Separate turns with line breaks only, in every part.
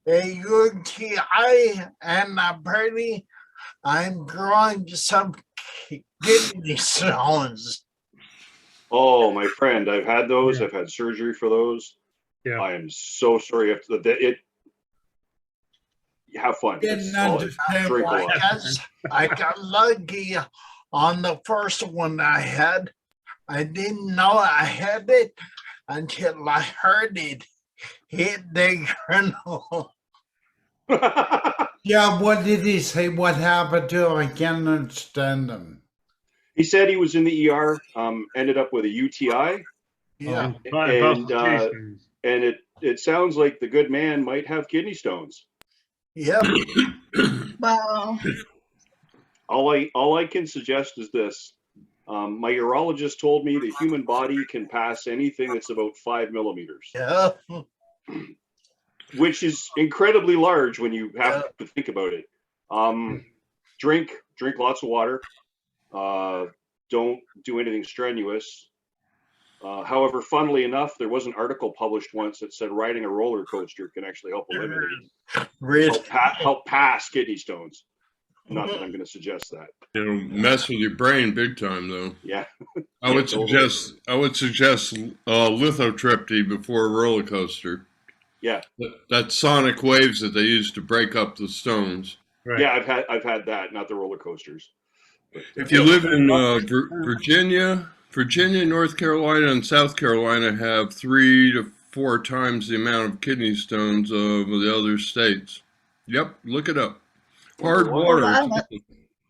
a UTI, and apparently I'm growing some kidney stones.
Oh, my friend, I've had those.
Yeah.
I've had surgery for those.
Yeah.
I am so sorry. Have fun.
Didn't
Drink a
understand
lot.
why. I guess I got lucky on the first one I had. I didn't know I had it until I heard it hit the ground.
Yeah, what did he say? What happened to him? I can't understand him.
He said he was in the ER, ended up with a UTI,
Yeah.
and it sounds like the good man might have kidney stones.
Yep.
Wow.
All I can suggest is this. My urologist told me the human body can pass anything that's about 5 millimeters,
Yeah.
which is incredibly large when you have to think about it. Drink lots of water. Don't do anything strenuous. However, funnily enough, there was an article published once that said riding a roller coaster can actually help eliminate,
Really?
help pass kidney stones. Not that I'm going to suggest that.
It'll mess with your brain big time, though.
Yeah.
I would suggest lithotripsy before a roller coaster.
Yeah.
That sonic waves that they use to break up the stones.
Right.
Yeah, I've had that, not the roller coasters. But,
If you live in Virginia, North Carolina, and South Carolina have 3 to 4 times the amount of kidney stones of the other states. Yep, look it up. Hard water.
Wow,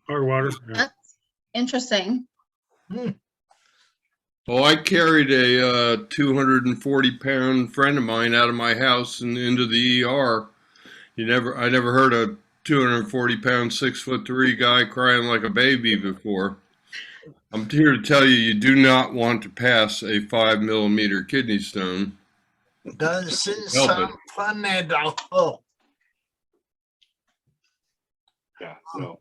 Hard water. Yeah.
that's interesting.
Oh, I carried a 240-pound friend of mine out of my house and into the ER. I never heard a 240-pound, 6'3" guy crying like a baby before. I'm here to tell you do not want to pass a 5 millimeter kidney stone.
Doesn't
Help
sound fun at all.
yeah, no.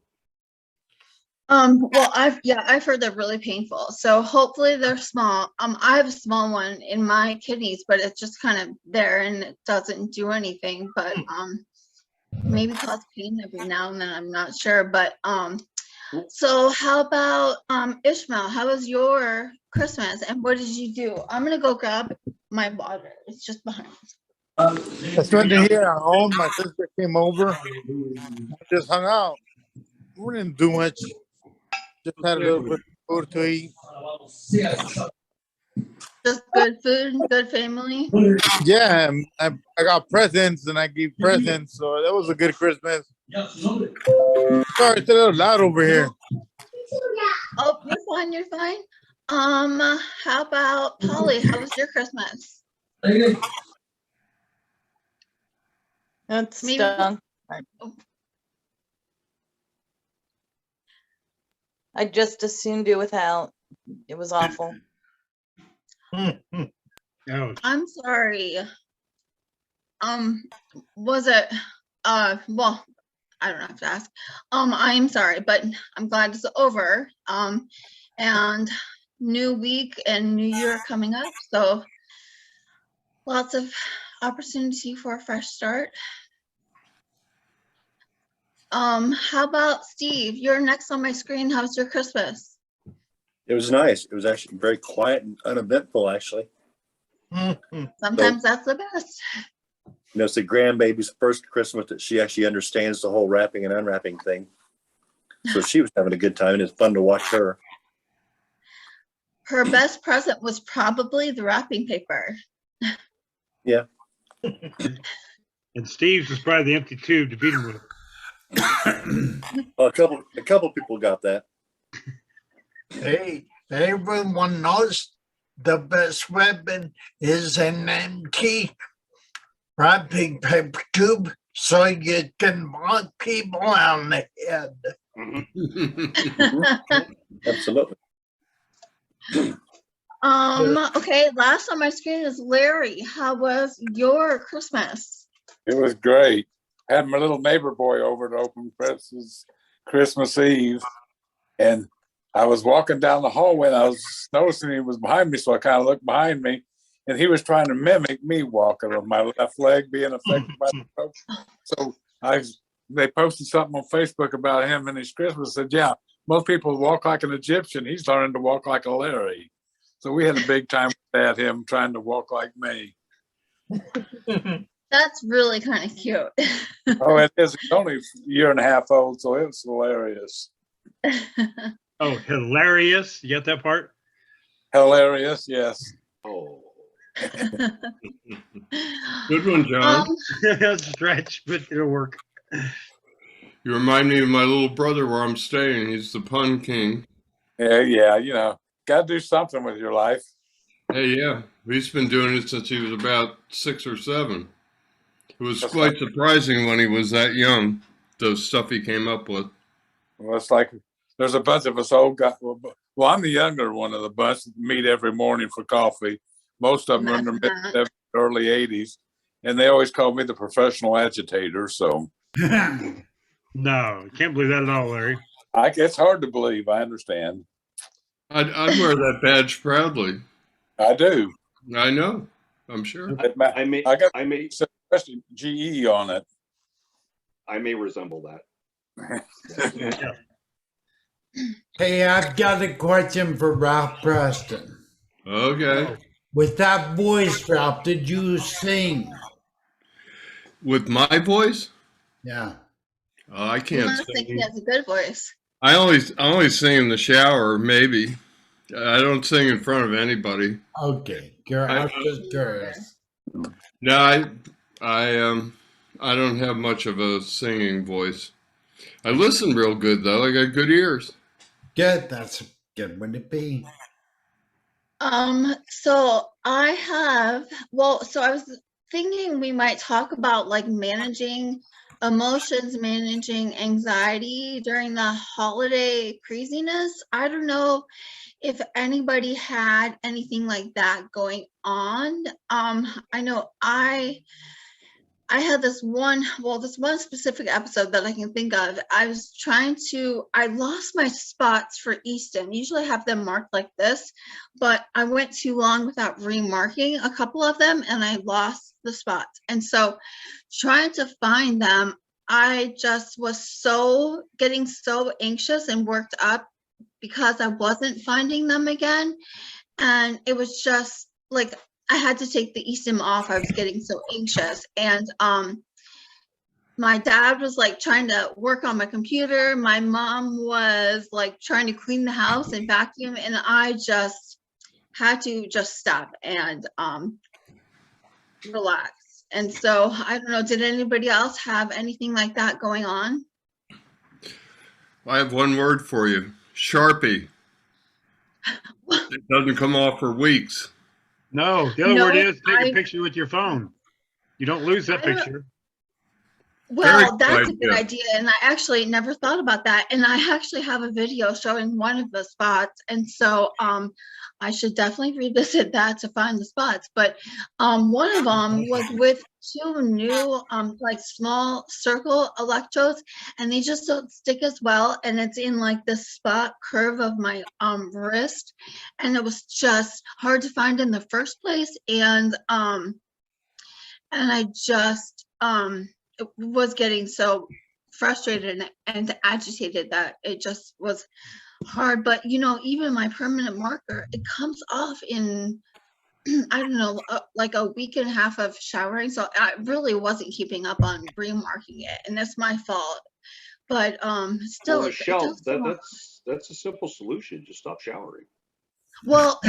Well, I've heard they're really painful. So hopefully they're small. I have a small one in my kidneys, but it's just kind of there and it doesn't do anything, but maybe cause pain every now and then. I'm not sure. But so how about Ishmael? How was your Christmas and what did you do? I'm gonna go grab my water. It's just behind us.
I spent the year at home. My sister came over. Just hung out. We didn't do much. Just had a little bit of food to eat.
Just good food, good family.
Yeah, and I got presents and I gave presents, so that was a good Christmas. Sorry, it's a little loud over here.
Oh, you're fine, you're fine. How about Polly? How was your Christmas?
That's
Maybe-
done. I just as soon do without. It was awful.
Ouch.
I'm sorry. Was it, well, I don't have to ask. I'm sorry, but I'm glad it's over. And new week and new year coming up, so lots of opportunity for a fresh start. How about Steve? You're next on my screen. How's your Christmas?
It was nice. It was actually very quiet and uneventful, actually.
Sometimes that's the best.
You know, it's the grandbaby's first Christmas that she actually understands the whole wrapping and unwrapping thing. So she was having a good time, and it's fun to watch her.
Her best present was probably the wrapping paper.
Yeah.
And Steve's was probably the empty tube to beat him with.
Well, a couple people got that.
Hey, everyone knows the best weapon is an empty wrapping paper tube so you can knock people on the head.
Absolutely.
Okay, last on my screen is Larry. How was your Christmas?
It was great. Had my little neighbor boy over to open presents Christmas Eve, and I was walking down the hallway and I was noticing he was behind me, so I kind of looked behind me, and he was trying to mimic me walking with my left leg being affected by the stroke. So they posted something on Facebook about him and his Christmas. Said, yeah, most people walk like an Egyptian. He's learning to walk like a Larry. So we had a big time with that, him trying to walk like me.
That's really kind of cute.
Oh, it is. He's only a year and a half old, so it was hilarious.
Oh, hilarious. You got that part?
Hilarious, yes.
Oh,
Good one, John.
That's a stretch, but it'll work.
You remind me of my little brother where I'm staying. He's the pun king.
Yeah, you know, got to do something with your life.
Hey, yeah, he's been doing it since he was about 6 or 7. It was
That's
quite
like-
surprising when he was that young, the stuff he came up with.
Well, it's like there's a bunch of us old guys. Well, I'm the younger one of the bunch that meet every morning for coffee. Most of them are in their mid-70s, early 80s, and they always call me the professional agitator. So
No, can't believe that at all, Larry.
it's hard to believe. I understand.
I'd wear that badge proudly.
I do.
I know. I'm sure.
I may
Especially GE on it.
I may resemble that.
Hey, I've got a question for Ralph Preston.
Okay.
With that voice, Ralph, did you sing?
With my voice?
Yeah.
I
I
can't
think he
sing.
has a good voice.
I only sing in the shower, maybe. I don't sing in front of anybody.
Okay. I'm just curious.
No, I don't have much of a singing voice. I listen real good though. I got good ears.
Good. That's a good one to be.
So I was thinking we might talk about like managing emotions, managing anxiety during the holiday craziness. I don't know if anybody had anything like that going on. I know I had this one specific episode that I can think of. I lost my spots for Easton. Usually I have them marked like this, but I went too long without remarking a couple of them and I lost the spots. And so trying to find them, I just was getting so anxious and worked up because I wasn't finding them again. And it was just like, I had to take the eSIM off. I was getting so anxious. And my dad was like trying to work on my computer. My mom was like trying to clean the house and vacuum. And I just had to just stop and relax. And so I don't know, did anybody else have anything like that going on?
I have one word for you. Sharpie. It doesn't come off for weeks.
No, the other
No,
word is take a picture with your phone. You don't lose that
I don't-
picture.
Well, that's a
good
good
idea.
idea. And I actually never thought about that. And I actually have a video showing one of the spots. And so I should definitely revisit that to find the spots. But one of them was with 2 new like small circle electrodes, and they just don't stick as well. And it's in like the spot curve of my wrist. And it was just hard to find in the first place. And I just was getting so frustrated and agitated that it just was hard. But you know, even my permanent marker, it comes off in I don't know, like a week and a half of showering. So I really wasn't keeping up on remarking it, and that's my fault. But still,
Well,
it
Michelle,
does come off.
that's a simple solution. Just stop showering.
Well,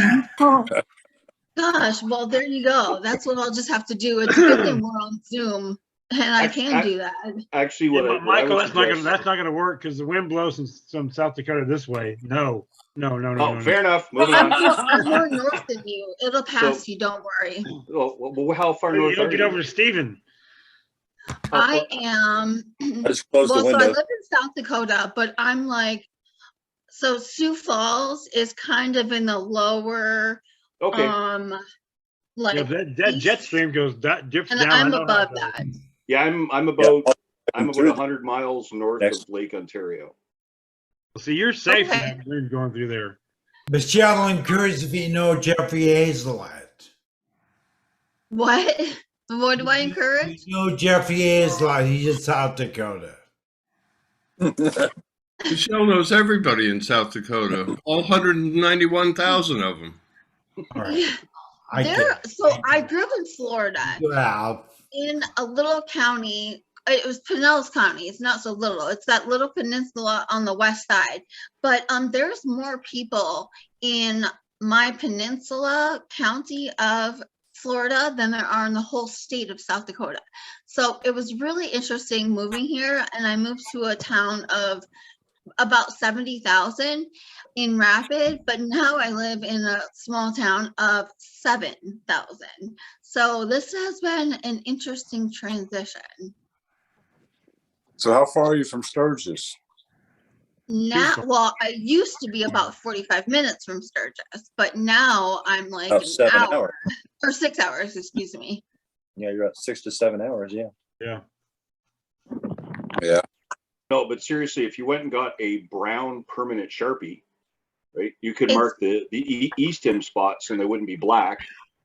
gosh, well, there you go. That's what I'll just have to do. It's a good thing we're on Zoom and I can do that.
Actually,
Yeah, Michael,
that's
that's not gonna work because the wind blows from South Dakota this way. No.
Oh, fair enough. Moving
I'm
on.
more north than you. It'll pass you, don't worry.
Well, how far
You
north
don't
are
get
you?
over to Stephen.
I am,
Just close the
well, so I
window.
live in South Dakota, but I'm like, so Sioux Falls is kind of in the lower,
Okay.
like,
Yeah, that jet stream dips
and
down. I
I'm
know how
above
it does.
that.
Yeah, I'm about
through
100 miles north
Next.
of Lake Ontario.
See, you're safe from
Okay.
that stream going through there.
Michelle, I'm curious if you know Jeffrey Hazelett.
What? What do I encourage?
You know Jeffy is like, he's in South Dakota.
Michelle knows everybody in South Dakota, all 191,000 of them.
All right. I
So I grew up in Florida,
Well,
in a little county. It was Pinellas County. It's not so little. It's that little peninsula on the west side. But there's more people in my peninsula county of Florida than there are in the whole state of South Dakota. So it was really interesting moving here, and I moved to a town of about 70,000 in Rapid, but now I live in a small town of 7,000. So this has been an interesting transition.
So how far are you from Sturgis?
Now, well, I used to be about 45 minutes from Sturgis, but now I'm like
About
an
7
hour
hours.
or 6 hours, excuse me.
Yeah, you're at 6 to 7 hours. Yeah.
Yeah.
Yeah.
No, but seriously, if you went and got a brown permanent Sharpie, right, you could
It's-
mark the Eastham spots and they wouldn't be black,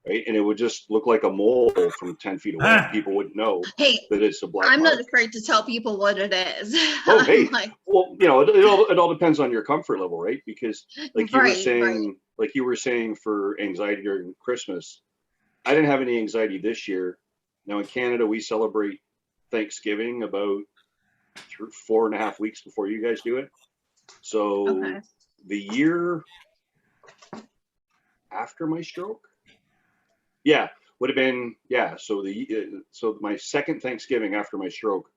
right? And it would just look like a mole from 10 feet away. People wouldn't know
Hey,
that it's a black
I'm
mark.
not afraid to tell people what it is.
Oh,
I'm
hey,
like,
well, you know, it all depends on your comfort level, right? Because like you were
Right,
saying, like you were saying for anxiety during Christmas, I didn't have any anxiety this year. Now in Canada, we celebrate Thanksgiving about 4.5 weeks before you guys do it. So
okay.
the year after my stroke, yeah, would have been, yeah. So so my second Thanksgiving after my stroke,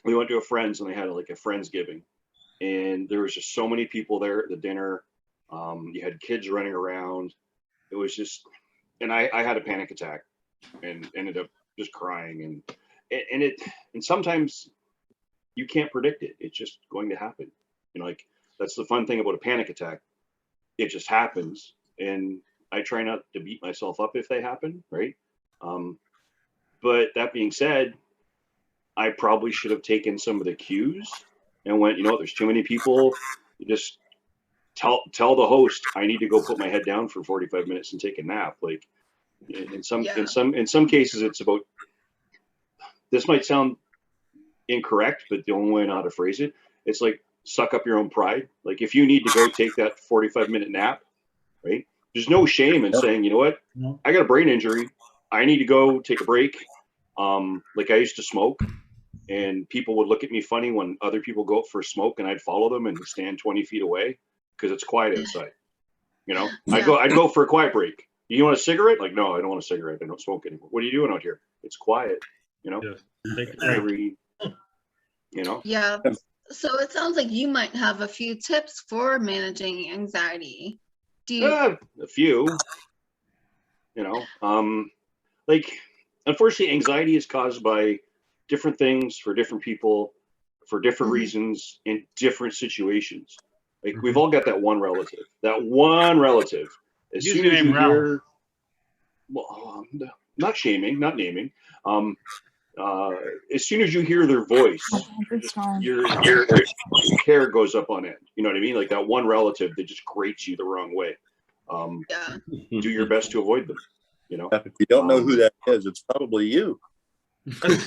we went to a friend's and they had like a Friendsgiving, and there was just so many people there at the dinner. You had kids running around. It was just, and I had a panic attack and ended up just crying, and sometimes you can't predict it. It's just going to happen. You know, like that's the fun thing about a panic attack. It just happens, and I try not to beat myself up if they happen, right? But that being said, I probably should have taken some of the cues and went, you know, there's too many people. You just tell the host I need to go put my head down for 45 minutes and take a nap. Like in some cases, it's about. This might sound incorrect, but the only way I know how to phrase it, it's like suck up your own pride. Like if you need to go take that 45-minute nap, right? There's no shame in saying, you know what, I got a brain injury. I need to go take a break. Like I used to smoke, and people would look at me funny when other people go out for a smoke, and I'd follow them and stand 20 feet away because it's quiet outside. You know, I'd go for a quiet break. You want a cigarette? Like, no, I don't want a cigarette. I don't smoke anymore. What are you doing out here? It's quiet. You know, you know.
Yeah. So it sounds like you might have a few tips for managing anxiety. Do you?
A few. You know, like unfortunately, anxiety is caused by different things for different people, for different reasons in different situations. Like we've all got that one relative. That one relative. As soon as you hear, well, not shaming, not naming. As soon as you hear their voice, your hair goes up on end. You know what I mean? Like that one relative that just grates you the wrong way. Do your best to avoid them. You know,
If you don't know who that is, it's probably you.
I've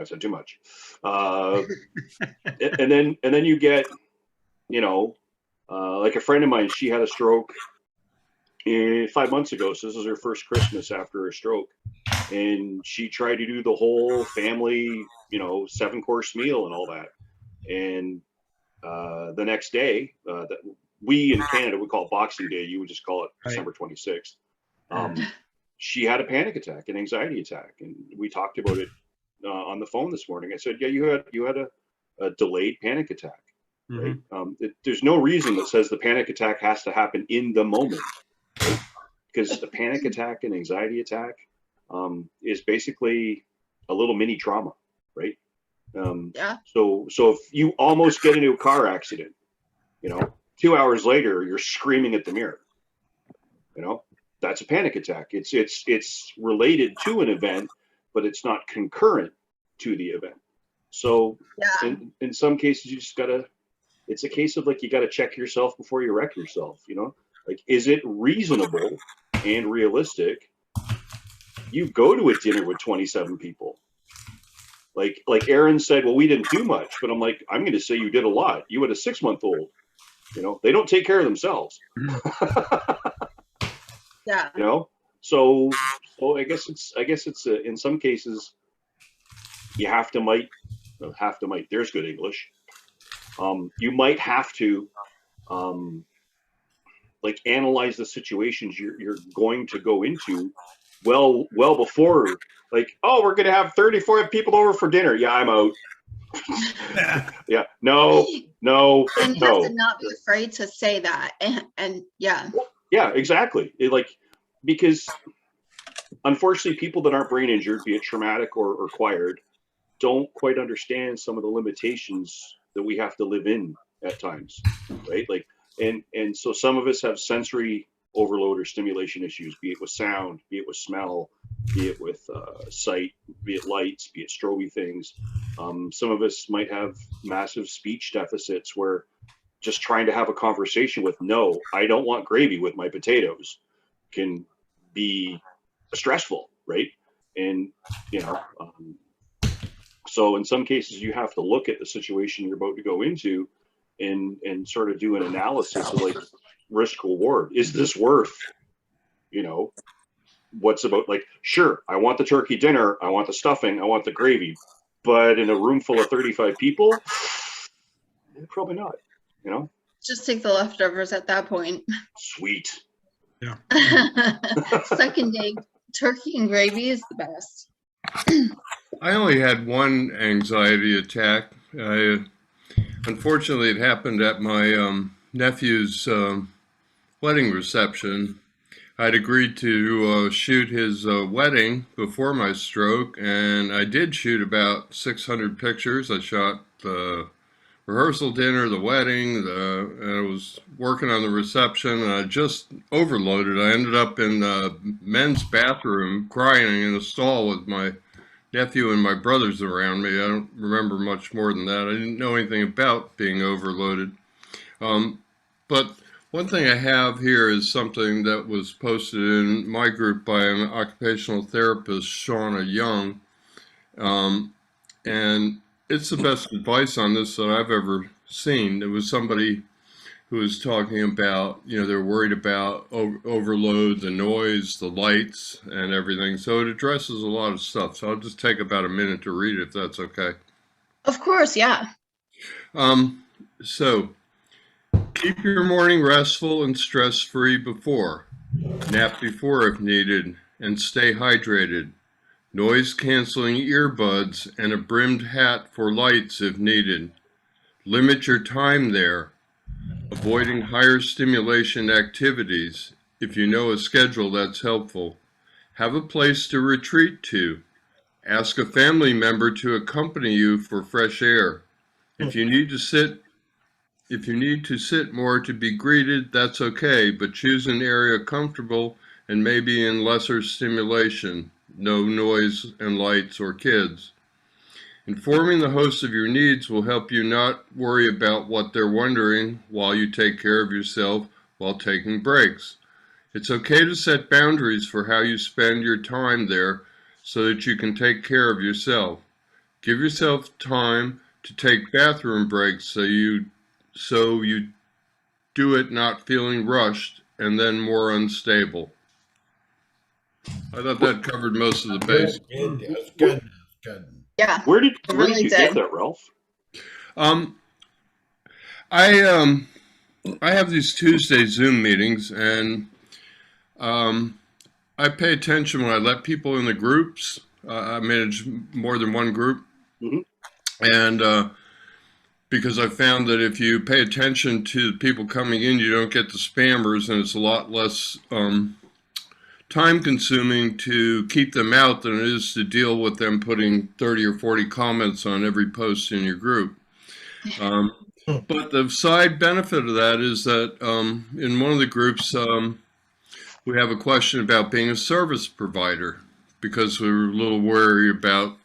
said too much. And then you get, you know, like a friend of mine, she had a stroke 5 months ago. So this is her first Christmas after a stroke. And she tried to do the whole family, you know, 7-course meal and all that. And the next day, that we in Canada would call it Boxing Day. You would just call it December 26th. She had a panic attack, an anxiety attack. And we talked about it on the phone this morning. I said, yeah, you had a delayed panic attack. Right? There's no reason that says the panic attack has to happen in the moment, right? Because the panic attack and anxiety attack is basically a little mini trauma, right? So if you almost get into a car accident, you know, 2 hours later you're screaming at the mirror, you know, that's a panic attack. It's related to an event, but it's not concurrent to the event. So in some cases you just gotta. It's a case of like you got to check yourself before you wreck yourself. You know, Like, is it reasonable and realistic? You go to a dinner with 27 people. Like Aaron said, well, we didn't do much, but I'm like, I'm going to say you did a lot. You had a 6-month-old, they don't take care of themselves.
Yeah.
So I guess it's in some cases you have to might. There's good English. You might have to analyze the situations you're going to go into well before, like, oh, we're going to have 34 people over for dinner. Yeah, I'm out. Yeah, no.
And you have to not be afraid to say that. And yeah.
Yeah, exactly. Because unfortunately, people that aren't brain injured, be it traumatic or acquired, don't quite understand some of the limitations that we have to live in at times, right? Like, and so some of us have sensory overload or stimulation issues, be it with sound, be it with smell, be it with sight, be it lights, be it strobe things. Some of us might have massive speech deficits where just trying to have a conversation with no, I don't want gravy with my potatoes can be stressful, right? And so in some cases you have to look at the situation you're about to go into and sort of do an analysis of like risk reward. Is this worth what's about, like, sure, I want the turkey dinner, I want the stuffing, I want the gravy, but in a room full of 35 people, probably not.
Just take the leftovers at that point.
Sweet.
Yeah.
Second day, turkey and gravy is the best.
I only had one anxiety attack. Unfortunately, it happened at my nephew's wedding reception. I'd agreed to shoot his wedding before my stroke, and I did shoot about 600 pictures. I shot the rehearsal dinner, the wedding, and I was working on the reception, and I just overloaded. I ended up in the men's bathroom crying in a stall with my nephew and my brothers around me. I don't remember much more than that. I didn't know anything about being overloaded. But one thing I have here is something that was posted in my group by an occupational therapist, Shauna Young. And it's the best advice on this that I've ever seen. It was somebody who was talking about, they're worried about overload, the noise, the lights, and everything. So it addresses a lot of stuff. So I'll just take about a minute to read it, if that's okay.
Of course, yeah.
So keep your morning restful and stress-free before. Nap before if needed, and stay hydrated. Noise-canceling earbuds and a brimmed hat for lights if needed. Limit your time there. Avoiding higher stimulation activities. If you know a schedule that's helpful. Have a place to retreat to. Ask a family member to accompany you for fresh air. If you need to sit more to be greeted, that's okay, but choose an area comfortable and maybe in lesser stimulation. No noise and lights or kids. Informing the host of your needs will help you not worry about what they're wondering while you take care of yourself while taking breaks. It's okay to set boundaries for how you spend your time there so that you can take care of yourself. Give yourself time to take bathroom breaks so you do it not feeling rushed and then more unstable. I thought that covered most of the base.
Good.
Yeah.
Where did
really
you
did.
get that, Ralph?
I have these Tuesday Zoom meetings, and I pay attention when I let people in the groups. I manage more than one group, and because I found that if you pay attention to the people coming in, you don't get the spammers, and it's a lot less time consuming to keep them out than it is to deal with them putting 30 or 40 comments on every post in your group. But the side benefit of that is that in one of the groups, we have a question about being a service provider because we were a little worried about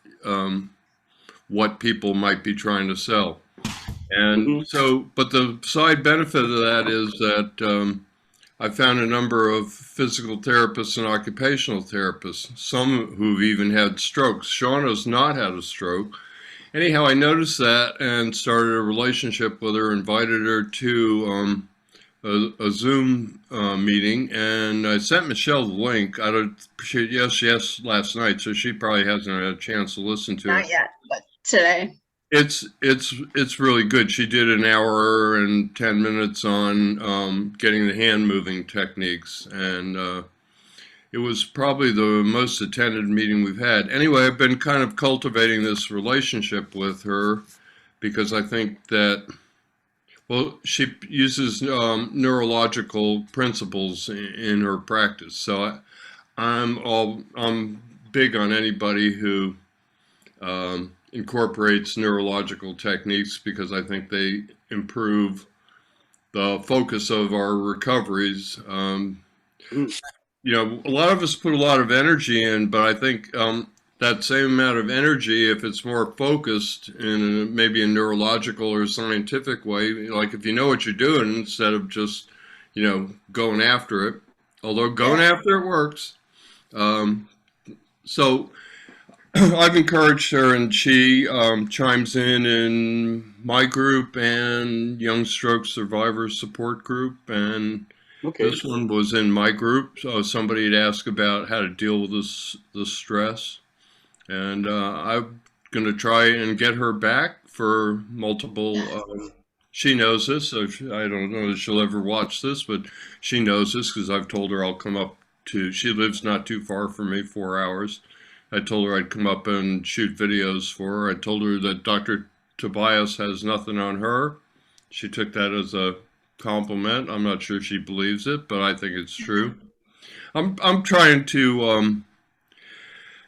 what people might be trying to sell. And so, but the side benefit of that is that I found a number of physical therapists and occupational therapists, some who've even had strokes. Shauna's not had a stroke. Anyhow, I noticed that and started a relationship with her, invited her to a Zoom meeting, and I sent Michelle the link. I don't, yes, last night, so she probably hasn't had a chance to listen to it.
Not yet, but today.
It's really good. She did an hour and 10 minutes on getting the hand moving techniques, and it was probably the most attended meeting we've had. Anyway, I've been kind of cultivating this relationship with her because I think that, well, she uses neurological principles in her practice. So I'm big on anybody who incorporates neurological techniques because I think they improve the focus of our recoveries. You know, a lot of us put a lot of energy in, but I think that same amount of energy, if it's more focused in maybe a neurological or scientific way, like if you know what you're doing instead of just, you know, going after it, although going after it works. So I've encouraged her, and she chimes in my group and Young Stroke Survivors Support Group, and this one was in my group. So somebody had asked about how to deal with this stress, and I'm going to try and get her back for multiple. She knows this, so I don't know if she'll ever watch this, but she knows this because I've told her I'll come up to. She lives not too far from me, 4 hours. I told her I'd come up and shoot videos for her. I told her that Dr. Tobias has nothing on her. She took that as a compliment. I'm not sure she believes it, but I think it's true. I'm trying to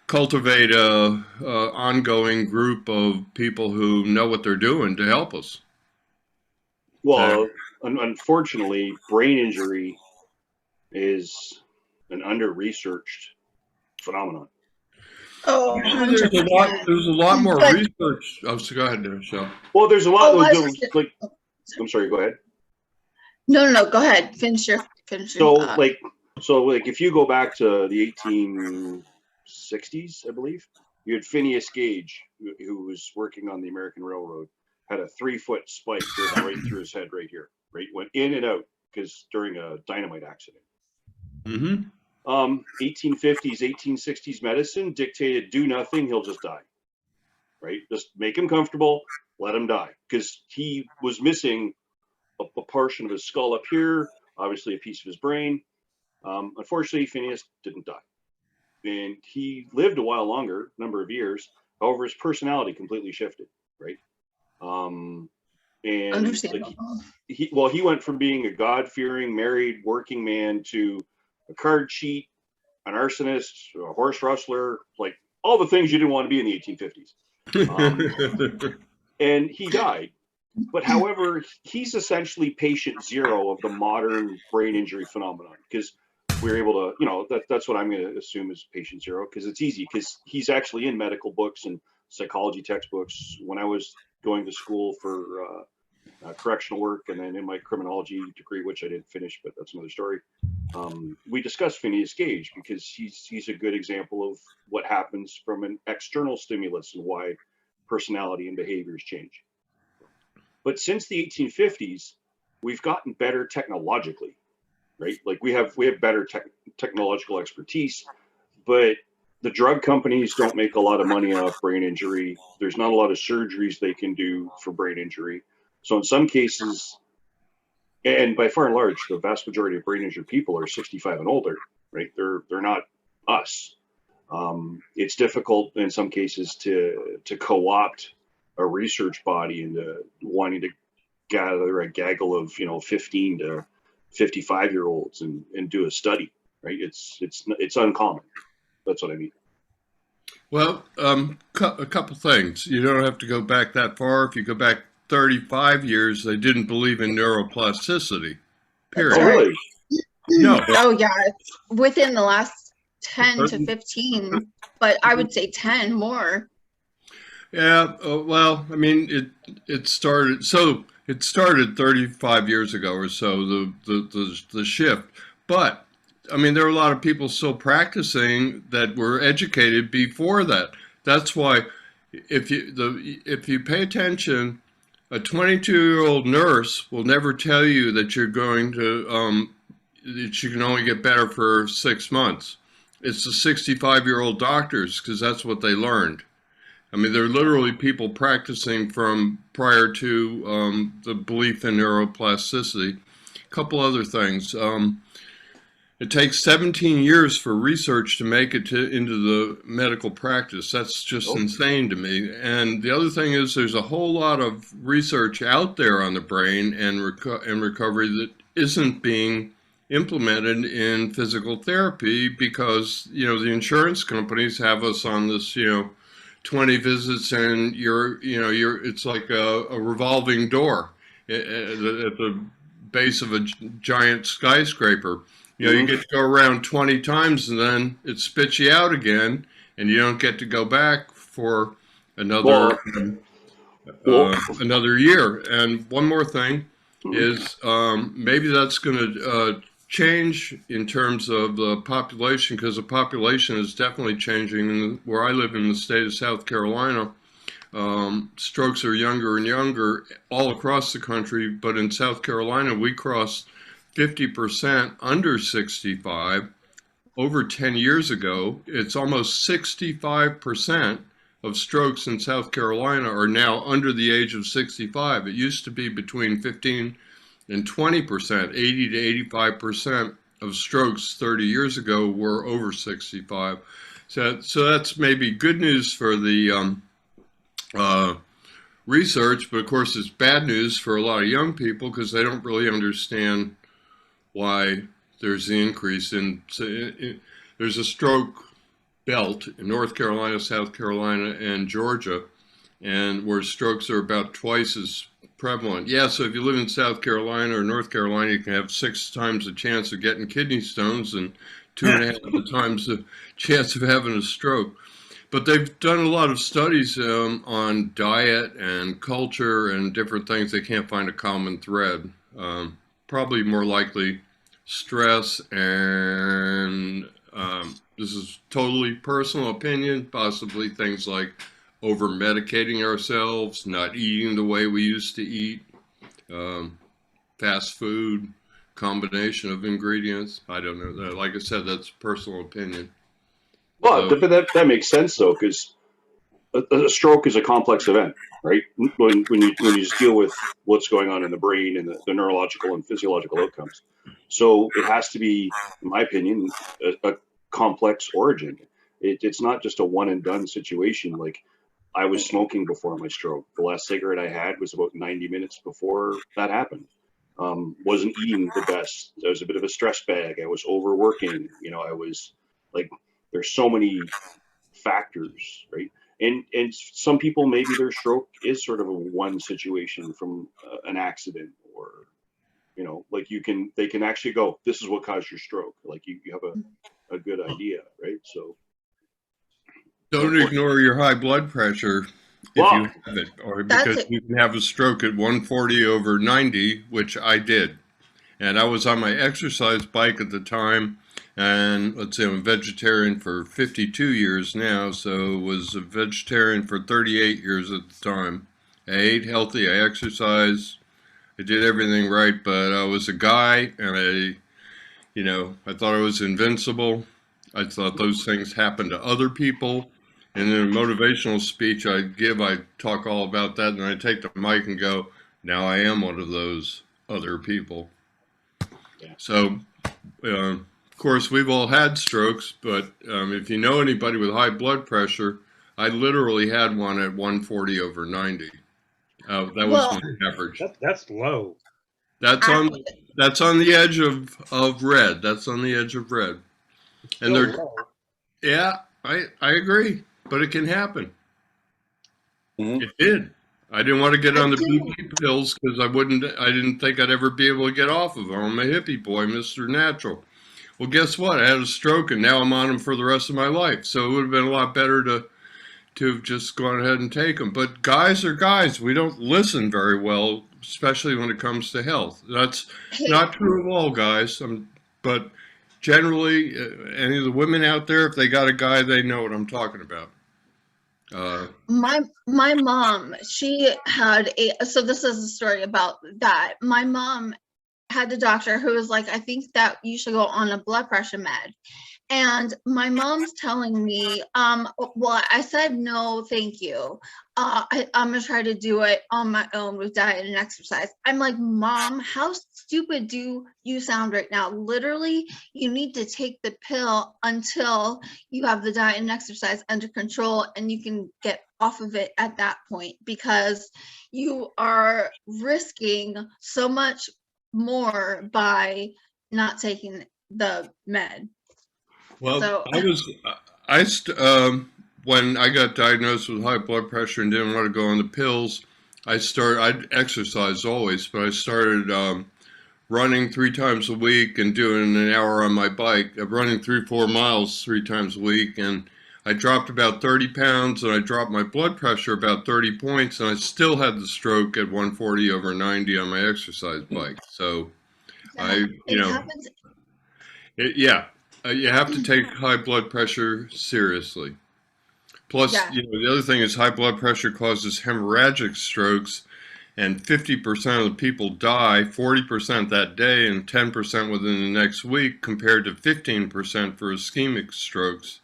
cultivate a ongoing group of people who know what they're doing to help us.
Well, unfortunately, brain injury is an under-researched phenomenon.
Oh,
there's a lot more
But-
research. Oh, so go ahead, Michelle.
Well, there's a lot.
Oh, I was-
Like, I'm sorry. Go ahead.
No, go ahead. Finish your
So,
thought.
like, if you go back to the 1860s, I believe, you had Phineas Gage, who was working on the American Railroad, had a 3-foot spike driven right through his head, right here, right, went in and out because during a dynamite accident. 1850s, 1860s medicine dictated do nothing, he'll just die, right? Just make him comfortable, let him die, because he was missing a portion of his skull up here, obviously a piece of his brain. Unfortunately, Phineas didn't die, and he lived a while longer, number of years. However, his personality completely shifted, right? And
Understandable.
like, he went from being a God-fearing, married, working man to a card cheat, an arsonist, a horse rustler, like all the things you didn't want to be in the 1850s. And he died. But however, he's essentially patient zero of the modern brain injury phenomenon, because we're able to, you know, that's what I'm going to assume is patient zero, because it's easy, because he's actually in medical books and psychology textbooks. When I was going to school for correctional work, and then in my criminology degree, which I didn't finish, but that's another story, we discussed Phineas Gage because he's a good example of what happens from an external stimulus and why personality and behaviors change. But since the 1850s, we've gotten better technologically, right? Like we have better technological expertise, but the drug companies don't make a lot of money off brain injury. There's not a lot of surgeries they can do for brain injury. So in some cases, and by far and large, the vast majority of brain injured people are 65 and older, right? They're not us. It's difficult in some cases to co-opt a research body into wanting to gather a gaggle of 15 to 55-year-olds and do a study, right? It's uncommon. That's what I mean.
Well, a couple things. You don't have to go back that far. If you go back 35 years, they didn't believe in neuroplasticity. Period.
Oh, really?
No.
Oh yeah, it's within the last 10 to 15, but I would say 10 more.
Yeah. Well, I mean, it started. So It started 35 years ago or so, the shift. But I mean, there are a lot of people still practicing that were educated before that. That's why if you pay attention, a 22-year-old nurse will never tell you that you're going to that you can only get better for 6 months. It's the 65-year-old doctors, because that's what they learned. I mean, they're literally people practicing from prior to the belief in neuroplasticity. A couple other things. It takes 17 years for research to make it into the medical practice. That's just insane to me. And the other thing is there's a whole lot of research out there on the brain and recovery that isn't being implemented in physical therapy because, the insurance companies have us on this, 20 visits and it's like a revolving door at the base of a giant skyscraper. You get to go around 20 times and then it spits you out again and you don't get to go back for another year. And one more thing is maybe that's going to change in terms of the population, because the population is definitely changing. Where I live in the state of South Carolina, strokes are younger and younger all across the country, but in South Carolina we crossed 50% under 65. Over 10 years ago, it's almost 65% of strokes in South Carolina are now under the age of 65. It used to be between 15 and 20%, 80 to 85% of strokes 30 years ago were over 65. So that's maybe good news for the research, but of course it's bad news for a lot of young people because they don't really understand why there's the increase in there's a stroke belt in North Carolina, South Carolina, and Georgia, and where strokes are about twice as prevalent. Yeah, so if you live in South Carolina or North Carolina, you can have 6 times the chance of getting kidney stones and 2.5 times the chance of having a stroke. But they've done a lot of studies on diet and culture and different things. They can't find a common thread. Probably more likely stress and this is totally personal opinion, possibly things like over medicating ourselves, not eating the way we used to eat, fast food, combination of ingredients. I don't know. Like I said, that's personal opinion.
Well, but that makes sense though, because a stroke is a complex event, right? When you just deal with what's going on in the brain and the neurological and physiological outcomes. So it has to be, in my opinion, a complex origin. It's not just a one and done situation. Like I was smoking before my stroke. The last cigarette I had was about 90 minutes before that happened. Wasn't eating the best. I was a bit of a stress bag. I was overworking. I was like, there's so many factors, right? And some people, maybe their stroke is sort of a one situation from an accident, or like they can actually go, this is what caused your stroke. Like you have a good idea, right? So
don't ignore your high blood pressure if you have it, or because you can have a stroke at 140/90, which I did. And I was on my exercise bike at the time. And let's say I'm a vegetarian for 52 years now, so was a vegetarian for 38 years at the time. I ate healthy, I exercised, I did everything right, but I was a guy, and I thought I was invincible. I thought those things happened to other people. And in a motivational speech I give, I talk all about that, and I take the mic and go, now I am one of those other people.
Yeah.
So, of course, we've all had strokes, but if you know anybody with high blood pressure, I literally had one at 140/90. That was my average.
That's low.
That's on the edge of red. That's on the edge of red. And they're
low.
Yeah, I agree, but it can happen.
Mhm.
It did. I didn't want to get on the BP pills because I didn't think I'd ever be able to get off of them. I'm a hippie boy, Mr. Natural. Well, guess what? I had a stroke, and now I'm on them for the rest of my life. So it would have been a lot better to have just gone ahead and take them. But guys are guys. We don't listen very well especially when it comes to health. That's
Hey,
not true of all guys, but generally, any of the women out there, if they got a guy, they know what I'm talking about.
my mom, she had so this is a story about that. My mom had the doctor who was like, I think that you should go on a blood pressure med. And my mom's telling me, well, I said no, thank you. I'm gonna try to do it on my own with diet and exercise. I'm like, Mom, how stupid do you sound right now? Literally, you need to take the pill until you have the diet and exercise under control and you can get off of it at that point, because you are risking so much more by not taking the med.
Well,
So
when I got diagnosed with high blood pressure and didn't want to go on the pills, I'd exercise always, but I started running 3 times a week and doing an hour on my bike, running 3-4 miles 3 times a week. And I dropped about 30 pounds and I dropped my blood pressure about 30 points, and I still had the stroke at 140/90 on my exercise bike. So
it happens.
You have to take high blood pressure seriously. Plus,
Yeah.
The other thing is high blood pressure causes hemorrhagic strokes, and 50% of the people die, 40% that day and 10% within the next week, compared to 15% for ischemic strokes.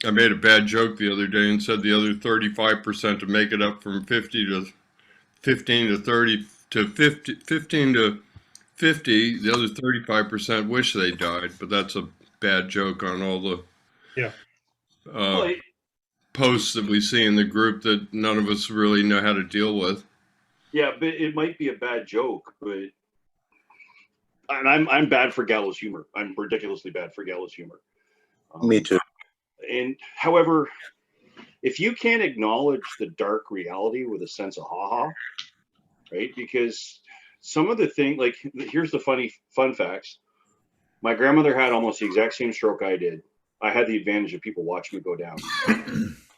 I made a bad joke the other day and said the other 35% to make it up from 50 to 15 to 30 to 50, 15 to 50, the other 35% wish they died, but that's a bad joke on all the posts that we see in the group that none of us really know how to deal with.
Yeah, but it might be a bad joke, and I'm bad for gallows humor. I'm ridiculously bad for gallows humor.
Me too.
And however, if you can't acknowledge the dark reality with a sense of ha-ha, right? Because some of the things, like, here's the fun facts. My grandmother had almost the exact same stroke I did. I had the advantage of people watching me go down.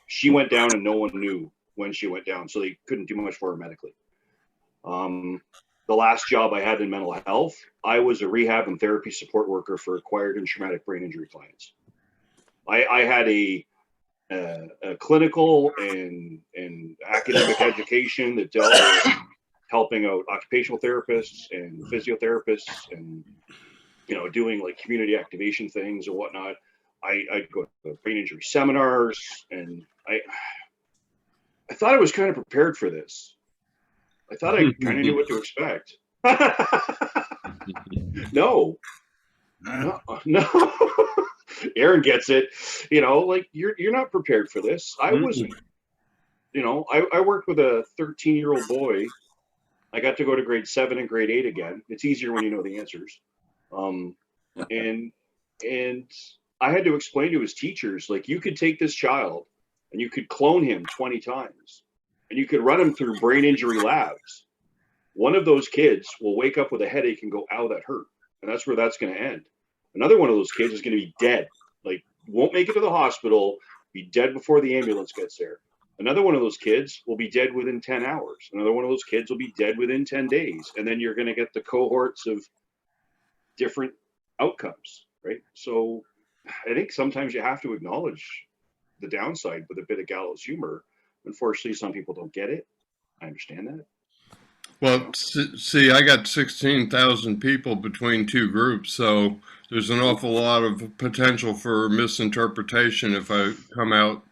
She went down and no one knew when she went down, so they couldn't do much for her medically. The last job I had in mental health, I was a rehab and therapy support worker for acquired and traumatic brain injury clients. I had a clinical and academic education that dealt with helping out occupational therapists and physiotherapists and, doing like community activation things and whatnot. I'd go to brain injury seminars, and I thought I was kind of prepared for this. I thought I kind of knew what to expect. No. Aaron gets it. Like you're not prepared for this. I wasn't. I worked with a 13-year-old boy. I got to go to grade 7 and grade 8 again. It's easier when you know the answers. And I had to explain to his teachers, like, you could take this child and you could clone him 20 times and you could run him through brain injury labs. One of those kids will wake up with a headache and go, ow, that hurt. And that's where that's going to end. Another one of those kids is going to be dead. Like, won't make it to the hospital, be dead before the ambulance gets there. Another one of those kids will be dead within 10 hours. Another one of those kids will be dead within 10 days. And then you're going to get the cohorts of different outcomes, right? So I think sometimes you have to acknowledge the downside with a bit of gallows humor. Unfortunately, some people don't get it. I understand that.
Well, see, I got 16,000 people between 2 groups, so there's an awful lot of potential for misinterpretation if I come out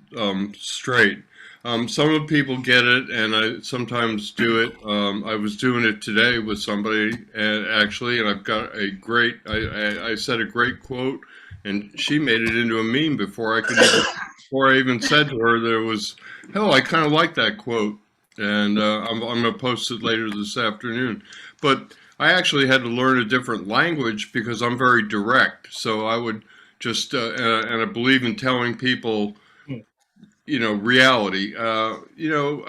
straight. Some of the people get it, and I sometimes do it. I was doing it today with somebody, actually, and I've got a great, I said a great quote, and she made it into a meme before I even said to her there was, hell, I kind of like that quote. And I'm going to post it later this afternoon. But I actually had to learn a different language because I'm very direct. So I would just, and I believe in telling people, reality. I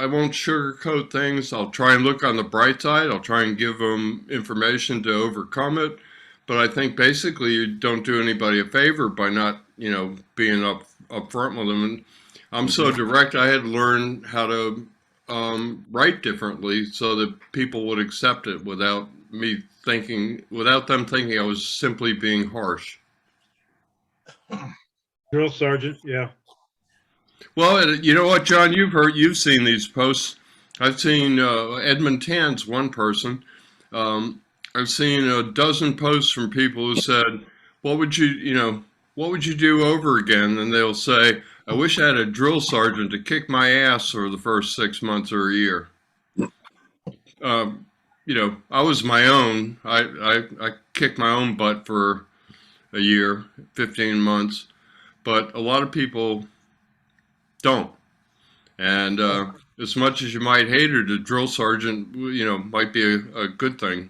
won't sugarcoat things. I'll try and look on the bright side. I'll try and give them information to overcome it. But I think basically you don't do anybody a favor by not, being up front with them. And I'm so direct, I had to learn how to write differently so that people would accept it without them thinking I was simply being harsh.
Drill sergeant, yeah.
Well, you know what, John, you've seen these posts. I've seen Edmund Tan's one person. I've seen a dozen posts from people who said, what would you do over again? And they'll say, I wish I had a drill sergeant to kick my ass for the first 6 months or a year. I was my own. I kicked my own butt for a year, 15 months, but a lot of people don't. And as much as you might hate it, a drill sergeant, might be a good thing.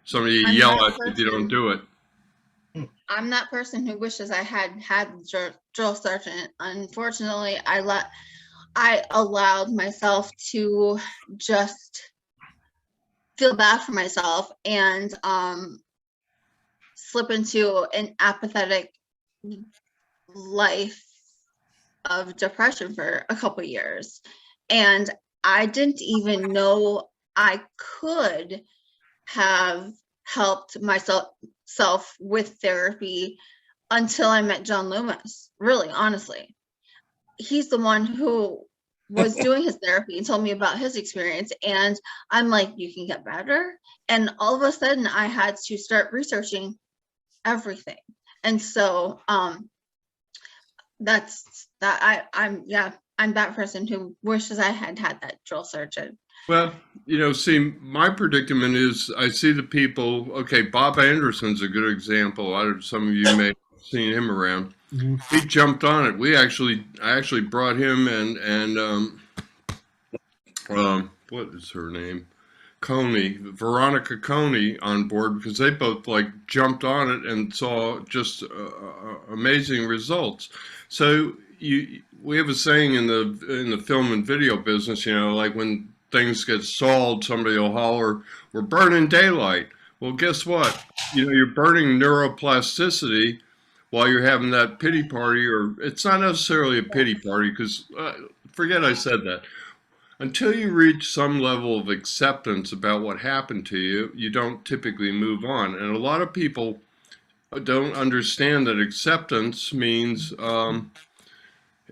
Somebody yell at you if you don't do it.
I'm that person who wishes I had the drill sergeant. Unfortunately, I allowed myself to just feel bad for myself and slip into an apathetic life of depression for a couple years. And I didn't even know I could have helped myself with therapy until I met John Loomis. Really, honestly, he's the one who was doing his therapy and told me about his experience. And I'm like, you can get better. And all of a sudden I had to start researching everything. And so I'm that person who wishes I had that drill sergeant.
Well, see, my predicament is I see the people, okay, Bob Anderson's a good example. Some of you may have seen him around. Mm-hmm. He jumped on it. I actually brought him and what is her name? Veronica Coney on board because they both jumped on it and saw just amazing results. So we have a saying in the film and video business, when things get stalled, somebody will holler, we're burning daylight. Well, guess what? You're burning neuroplasticity while you're having that pity party, or it's not necessarily a pity party because forget I said that. Until you reach some level of acceptance about what happened to you, you don't typically move on. And a lot of people don't understand that acceptance means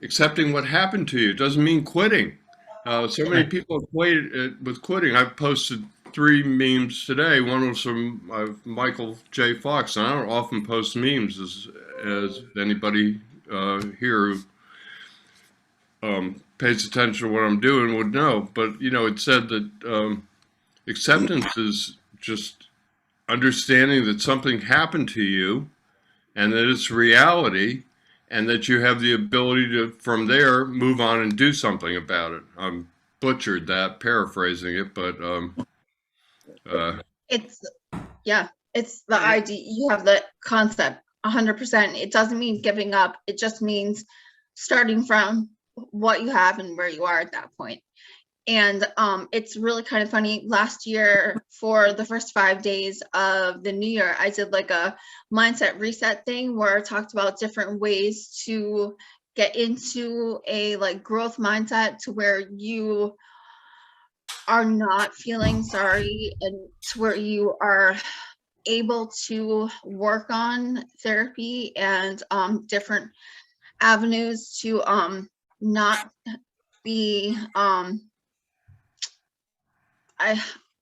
accepting what happened to you. It doesn't mean quitting. So many people equate it with quitting. I've posted 3 memes today. One was from Michael J. Fox, and I don't often post memes, as anybody here who pays attention to what I'm doing would know. But, it said that acceptance is just understanding that something happened to you and that it's reality, and that you have the ability to, from there, move on and do something about it. I'm butchered that, paraphrasing it, but
it's the idea. You have the concept 100%. It doesn't mean giving up. It just means starting from what you have and where you are at that point. And it's really kind of funny. Last year, for the first 5 days of the new year, I did a mindset reset thing where I talked about different ways to get into a growth mindset to where you are not feeling sorry and to where you are able to work on therapy and different avenues to not be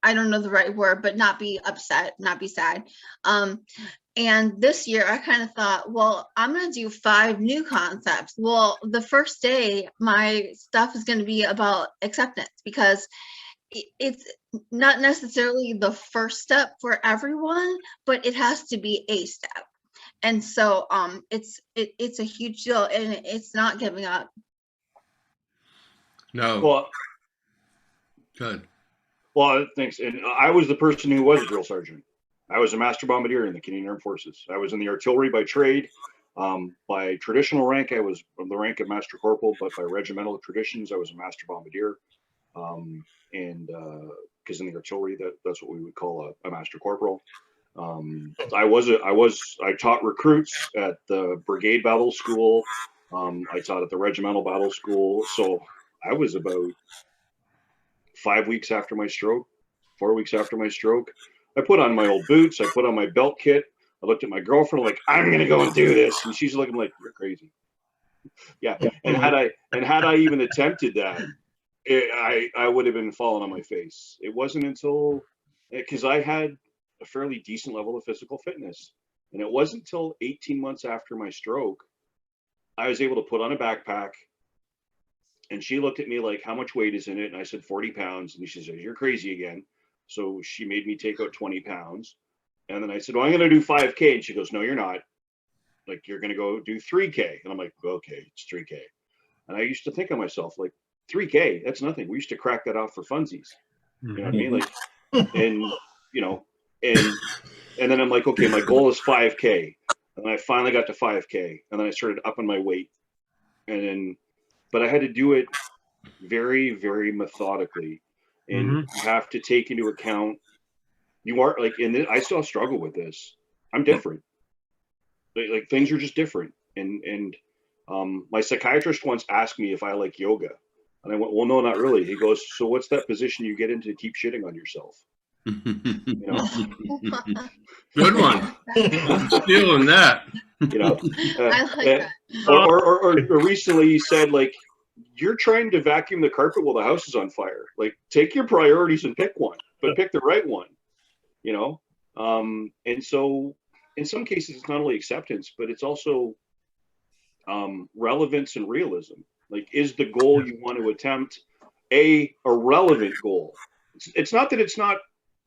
I don't know the right word, but not be upset, not be sad. And this year I kind of thought, well, I'm going to do 5 new concepts. Well, the first day, my stuff is going to be about acceptance because it's not necessarily the first step for everyone, but it has to be a step. And so it's a huge deal, and it's not giving up.
No.
Well,
good.
Well, thanks. And I was the person who was a drill sergeant. I was a master bombardier in the Canadian Armed Forces. I was in the artillery by trade. By traditional rank, I was from the rank of master corporal, but by regimental traditions, I was a master bombardier. And because in the artillery, that's what we would call a master corporal. I taught recruits at the brigade battle school. I taught at the regimental battle school. So I was about 5 weeks after my stroke, 4 weeks after my stroke. I put on my old boots. I put on my belt kit. I looked at my girlfriend like, I'm going to go and do this. And she's looking like, you're crazy. Yeah. And had I even attempted that, I would have been falling on my face. It wasn't until, because I had a fairly decent level of physical fitness. And it wasn't until 18 months after my stroke, I was able to put on a backpack. And she looked at me like, how much weight is in it? And I said, 40 pounds. And she said, you're crazy again. So she made me take out 20 pounds. And then I said, well, I'm going to do 5K. And she goes, no, you're not. Like, you're going to go do 3K. And I'm like, okay, it's 3K. And I used to think of myself like, 3K, that's nothing. We used to crack that off for funsies. You know what I mean? Like, and, you know, and then I'm like, okay, my goal is 5K. And I finally got to 5K. And then I started upping my weight. And then, but I had to do it very, very methodically. And you have to take into account, you are like, and I still struggle with this. I'm different. Like things are just different. And my psychiatrist once asked me if I like yoga. And I went, well, no, not really. He goes, so what's that position you get into to keep shitting on yourself? You know?
Good one. I'm stealing that.
You know,
I like that.
or recently he said, like, you're trying to vacuum the carpet while the house is on fire. Like, take your priorities and pick one, but pick the right one, you know? And so in some cases, it's not only acceptance, but it's also relevance and realism. Like, is the goal you want to attempt a relevant goal? It's not that it's not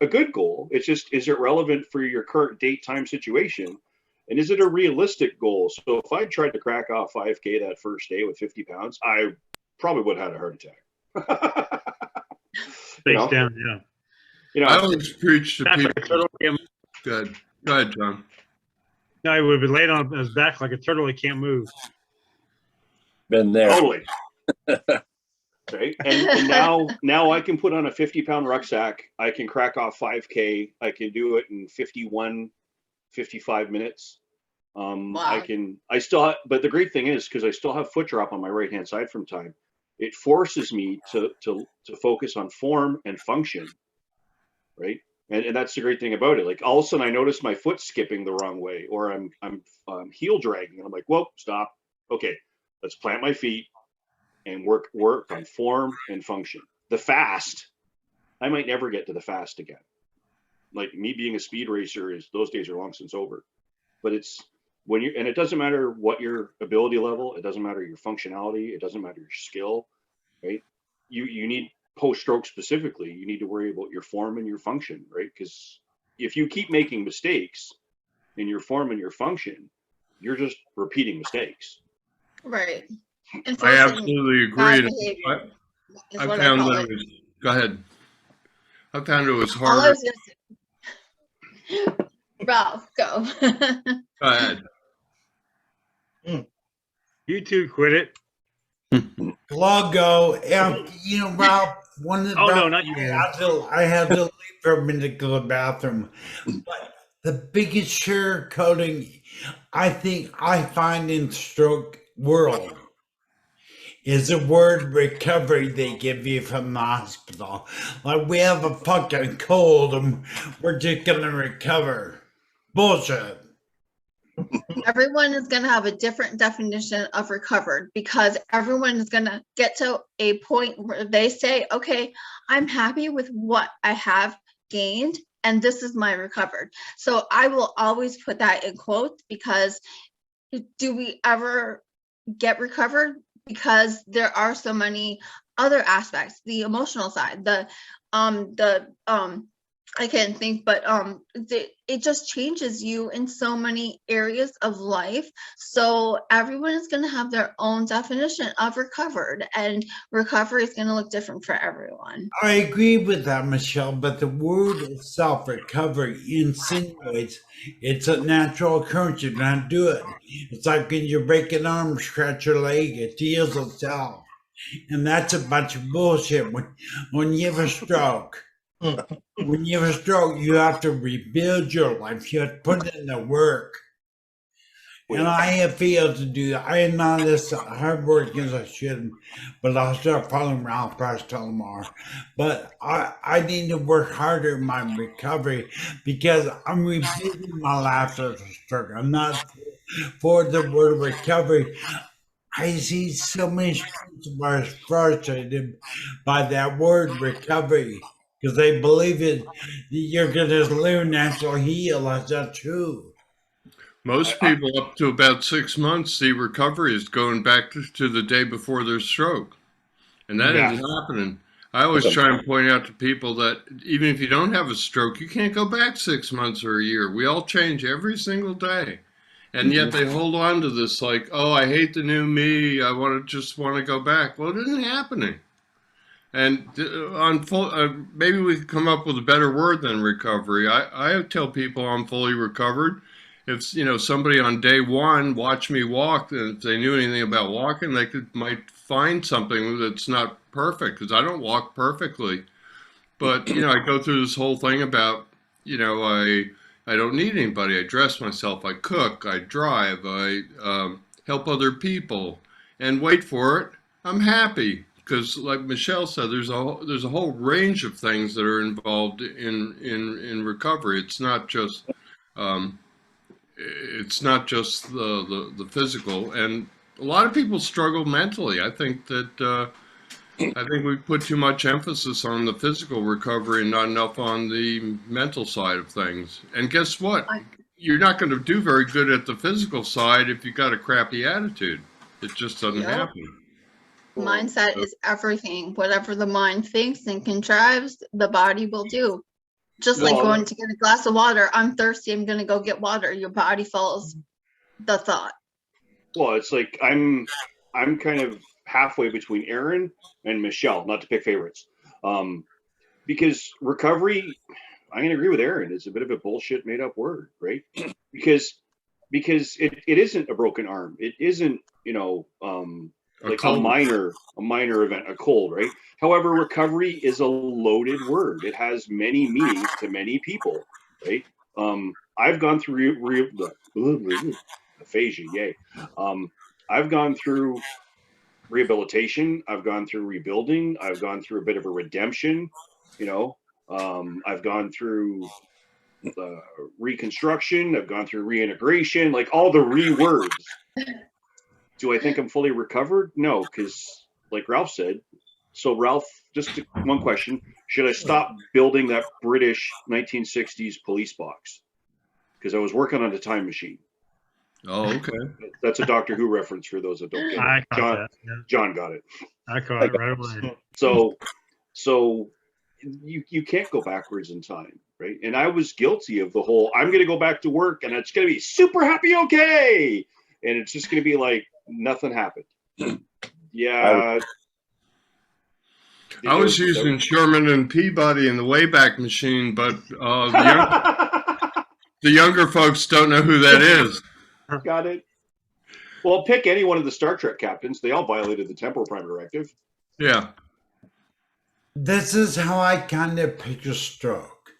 a good goal. It's just, is it relevant for your current date, time, situation? And is it a realistic goal? So if I tried to crack off 5K that first day with 50 pounds, I probably would have had a heart attack.
Face down, yeah.
You know,
I always preach to
That's
people.
like a turtle can't,
Good. Go ahead, John.
no, he would have been laid on his back like a turtle. He can't move.
Been there.
totally. Right. And now I can put on a 50-pound rucksack. I can crack off 5K. I can do it in 55 minutes.
Wow.
But the great thing is, because I still have foot drop on my right-hand side from time, it forces me to focus on form and function. Right. And that's the great thing about it. Like, all of a sudden I notice my foot skipping the wrong way, or I'm heel dragging, and I'm like, whoa, stop. Okay, let's plant my feet and work on form and function. The fast, I might never get to the fast again. Like, me being a speed racer, those days are long since over. But it's when and it doesn't matter what your ability level, it doesn't matter your functionality, it doesn't matter your skill, right? You need, post-stroke specifically, you need to worry about your form and your function, right? Because if you keep making mistakes in your form and your function, you're just repeating mistakes.
Right.
I absolutely agree.
Bad behavior is
I
what
found
call
that
it.
it was, go ahead. I found it was
All I
harder.
was gonna say- Ralph, go.
Go ahead.
You two quit it.
Logo, you know, Ralph, one of the
Oh, no, not you.
I had to leave for a minute to go to the bathroom. But the biggest sugarcoating I think I find in stroke world is the word recovery they give you from the hospital. Like, we have a fucking cold and we're just gonna recover. Bullshit.
Everyone is going to have a different definition of recovered, because everyone is going to get to a point where they say, okay, I'm happy with what I have gained and this is my recovered. So I will always put that in quotes, because do we ever get recovered? Because there are so many other aspects, the emotional side, I can't think, but it just changes you in so many areas of life. So everyone is going to have their own definition of recovered, and recovery is going to look different for everyone.
I agree with that, Michelle, but the word itself, recovery, insinuates it's a natural occurrence. You're going to do it. It's like when you break an arm, scratch your leg, it heals itself. And that's a bunch of bullshit. When you have a stroke, when you have a stroke, you have to rebuild your life. You have to put in the work. And I have failed to do that. I am not as hard working as I should, but I'll start following Ralph Price tomorrow. But I need to work harder in my recovery because I'm rebuilding my life after a stroke. I'm not for the word recovery. I see so many students are frustrated by that word recovery because they believe it. You're going to live natural heal. That's not true.
Most people up to about 6 months see recovery is going back to the day before their stroke. And that
Yeah.
isn't happening. I always try and point out to people that even if you don't have a stroke, you can't go back 6 months or a year. We all change every single day. And yet they hold on to this like, oh, I hate the new me. I just want to go back. Well, it isn't happening. And maybe we could come up with a better word than recovery. I tell people I'm fully recovered. If somebody on day one watched me walk, and if they knew anything about walking, they might find something that's not perfect because I don't walk perfectly. But I go through this whole thing about I don't need anybody. I dress myself. I cook. I drive. I help other people. And wait for it, I'm happy because, like Michelle said, there's a whole range of things that are involved in recovery. It's not just the physical, and a lot of people struggle mentally. I think that we put too much emphasis on the physical recovery and not enough on the mental side of things. And guess what? You're not going to do very good at the physical side if you got a crappy attitude. It just doesn't happen.
Mindset is everything. Whatever the mind thinks and contrives, the body will do. Just like going to get a glass of water. I'm thirsty. I'm going to go get water. Your body follows the thought.
Well, it's like I'm kind of halfway between Aaron and Michelle, not to pick favorites. Because recovery, I'm going to agree with Aaron, is a bit of a bullshit made up word, right? Because it isn't a broken arm. It isn't, like a minor event, a cold, right? However, recovery is a loaded word. It has many meanings to many people, right? I've gone through aphasia, yay. I've gone through rehabilitation. I've gone through rebuilding. I've gone through a bit of a redemption, I've gone through reconstruction. I've gone through reintegration, like all the words. Do I think I'm fully recovered? No, because like Ralph said. So Ralph, one question. Should I stop building that British 1960s police box? Because I was working on a time machine.
Oh, okay.
That's a Doctor Who reference for those that don't get
I
it.
caught that. Yeah.
John got it.
I caught it right away.
So you can't go backwards in time, right? And I was guilty of the whole, I'm going to go back to work and it's going to be super happy, okay. And it's just going to be like, nothing happened. Yeah.
I was using Sherman and Peabody in the Wayback Machine, but the younger folks don't know who that is.
Got it. Well, pick any one of the Star Trek captains. They all violated the Temporal Prime Directive.
Yeah.
This is how I kind of picture stroke.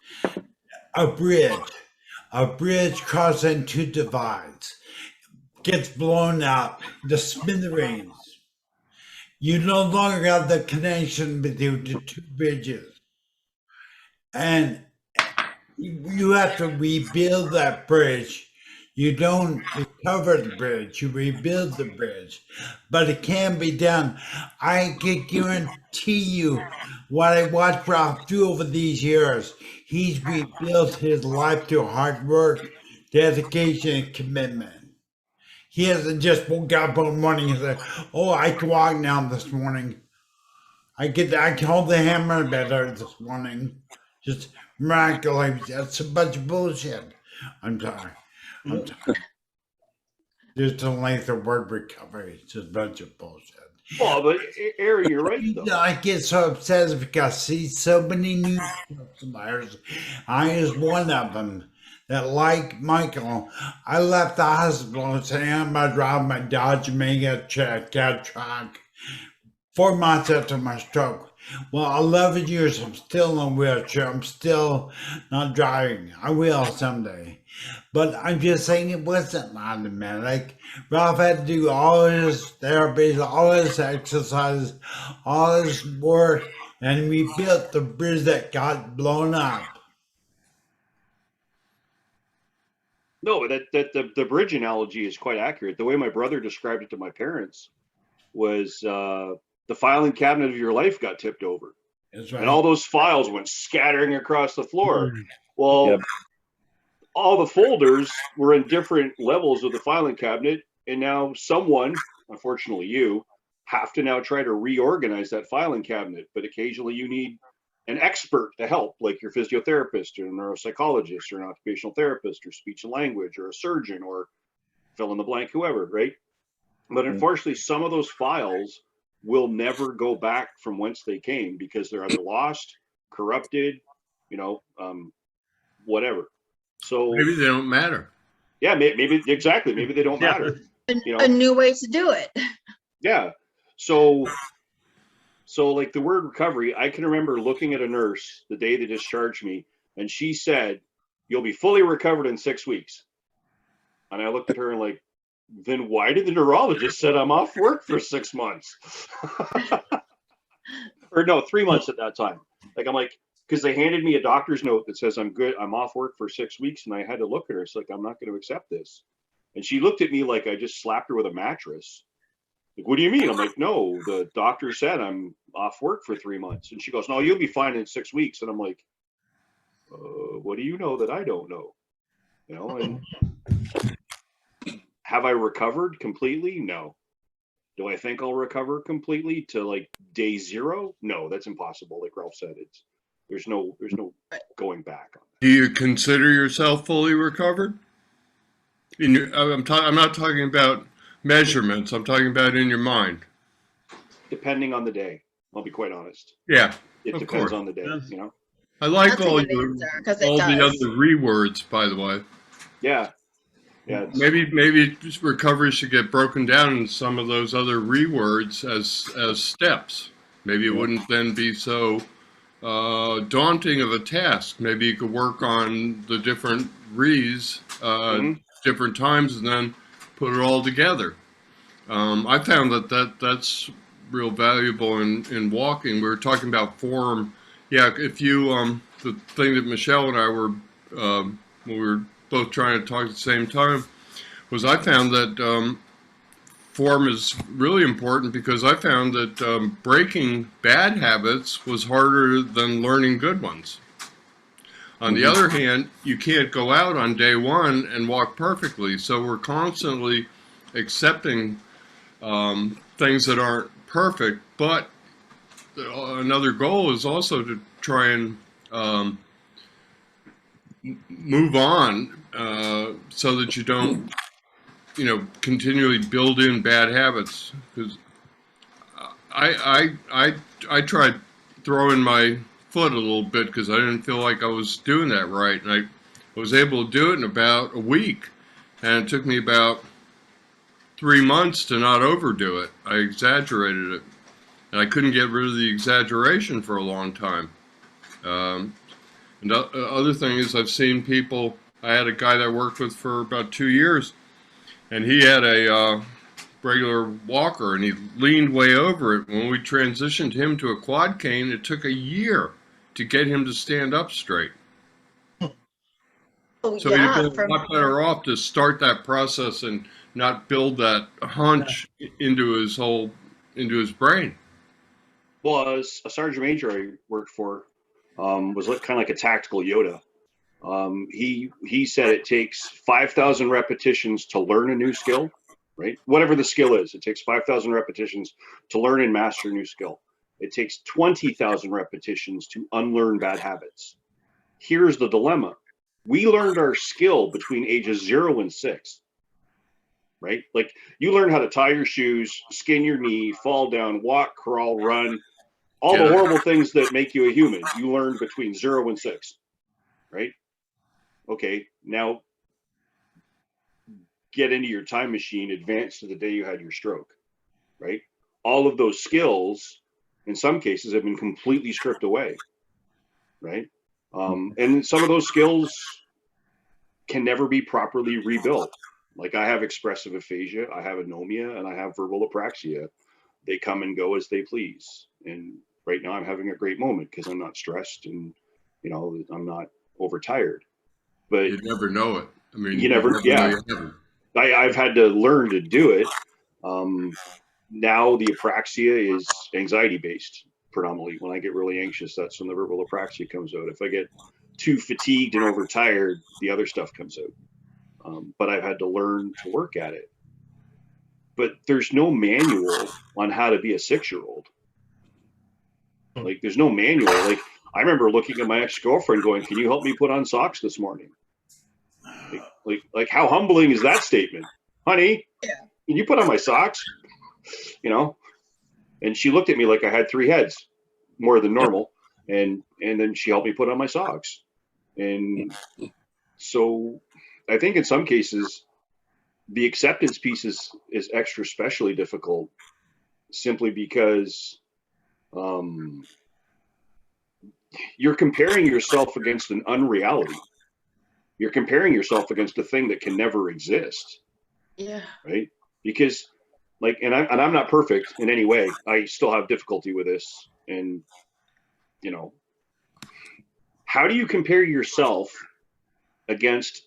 A bridge crossing two divides, gets blown out, the smithereens. You no longer have the connection between the two bridges. And you have to rebuild that bridge. You don't recover the bridge, you rebuild the bridge. But it can be done. I can guarantee you what I watched Ralph do over these years. He's rebuilt his life through hard work, dedication, and commitment. He hasn't just woke up one morning and said, oh, I can walk now this morning. I can hold the hammer better this morning. Just miraculous. That's a bunch of bullshit. I'm sorry. Just the length of word recovery. It's just a bunch of bullshit.
Oh, but Aaron, you're right, though.
I get so upset because I see so many new customers. I was one of them that, like Michael, I left the hospital and said, I'm going to drive my Dodge Mega truck 4 months after my stroke. Well, 11 years, I'm still in a wheelchair. I'm still not driving. I will someday. But I'm just saying it wasn't automatic. Ralph had to do all his therapies, all his exercises, all his work, and we built the bridge that got blown up.
No, the bridge analogy is quite accurate. The way my brother described it to my parents was the filing cabinet of your life got tipped over,
That's right.
and all those files went scattering across the floor. Well,
Yep.
all the folders were in different levels of the filing cabinet, and now someone, unfortunately you, have to now try to reorganize that filing cabinet. But occasionally you need an expert to help, like your physiotherapist or a neuropsychologist or an occupational therapist or speech and language or a surgeon or fill in the blank, whoever, right? But unfortunately, some of those files will never go back from whence they came because they're either lost, corrupted, whatever. So
Maybe they don't matter.
yeah, maybe exactly. Maybe they don't
Yeah.
matter.
A new way to do it.
Yeah. So like the word recovery, I can remember looking at a nurse the day they discharged me, and she said, "You'll be fully recovered in 6 weeks." And I looked at her and like, then why did the neurologist said I'm off work for 6 months? Or no, 3 months at that time. Like, I'm like, because they handed me a doctor's note that says I'm good, I'm off work for 6 weeks, and I had to look at her. It's like, I'm not going to accept this. And she looked at me like I just slapped her with a mattress. Like, what do you mean? I'm like, no, the doctor said I'm off work for 3 months. And she goes, no, you'll be fine in 6 weeks. And I'm like, what do you know that I don't know? And have I recovered completely? No. Do I think I'll recover completely to like day zero? No, that's impossible. Like Ralph said, there's no going back on that.
Do you consider yourself fully recovered? I'm not talking about measurements. I'm talking about in your mind.
Depending on the day, I'll be quite honest.
Yeah,
It
of
depends
course.
on the day,
Yes.
I like
That's a
all
good answer, 'cause it
all the
does.
other rewords, by the way.
Yeah. Yeah.
Maybe recovery should get broken down in some of those other rewords as steps. Maybe it wouldn't then be so daunting of a task. Maybe you could work on the different re's different times and then put it all together. I found that's real valuable in walking. We were talking about form. Yeah, if you the thing that Michelle and I were when we were both trying to talk at the same time was I found that form is really important because I found that breaking bad habits was harder than learning good ones. On the other hand, you can't go out on day one and walk perfectly. So we're constantly accepting things that aren't perfect. But another goal is also to try and move on so that you don't, continually build in bad habits. Because I tried throwing my foot a little bit because I didn't feel like I was doing that right, and I was able to do it in about a week, and it took me about 3 months to not overdo it. I exaggerated it, and I couldn't get rid of the exaggeration for a long time. And the other thing is I've seen people, I had a guy that I worked with for about 2 years, and he had a regular walker, and he leaned way over it. When we transitioned him to a quad cane, it took a year to get him to stand up straight.
Oh,
So
yeah,
you'd be a lot better off to start that process and not build that hunch into his brain.
Well, as a sergeant major I worked for was kind of like a tactical Yoda. He said it takes 5,000 repetitions to learn a new skill, right? Whatever the skill is, it takes 5,000 repetitions to learn and master a new skill. It takes 20,000 repetitions to unlearn bad habits. Here's the dilemma. We learned our skill between ages 0 and 6, right? Like you learn how to tie your shoes, skin your knee, fall down, walk, crawl, run, all the horrible things that make you a human. You learned between 0 and 6, right? Okay, now get into your time machine, advance to the day you had your stroke, right? All of those skills, in some cases, have been completely stripped away, right? And some of those skills can never be properly rebuilt. Like I have expressive aphasia, I have anomia, and I have verbal apraxia. They come and go as they please. And right now I'm having a great moment because I'm not stressed and, you know, I'm not overtired. But
You never know it. I mean,
you never,
know
yeah.
you haven't.
I've had to learn to do it. Now the apraxia is anxiety based predominantly. When I get really anxious, that's when the verbal apraxia comes out. If I get too fatigued and overtired, the other stuff comes out. But I've had to learn to work at it. But there's no manual on how to be a 6-year-old. Like there's no manual. Like I remember looking at my ex-girlfriend going, "Can you help me put on socks this morning?" Like how humbling is that statement? Honey, can you put on my socks? You know? And she looked at me like I had 3 heads, more than normal. And then she helped me put on my socks. And so I think in some cases, the acceptance piece is extra especially difficult simply because you're comparing yourself against an unreality. You're comparing yourself against a thing that can never exist.
Yeah.
Right? Because like, and I'm not perfect in any way. I still have difficulty with this. And, you know, how do you compare yourself against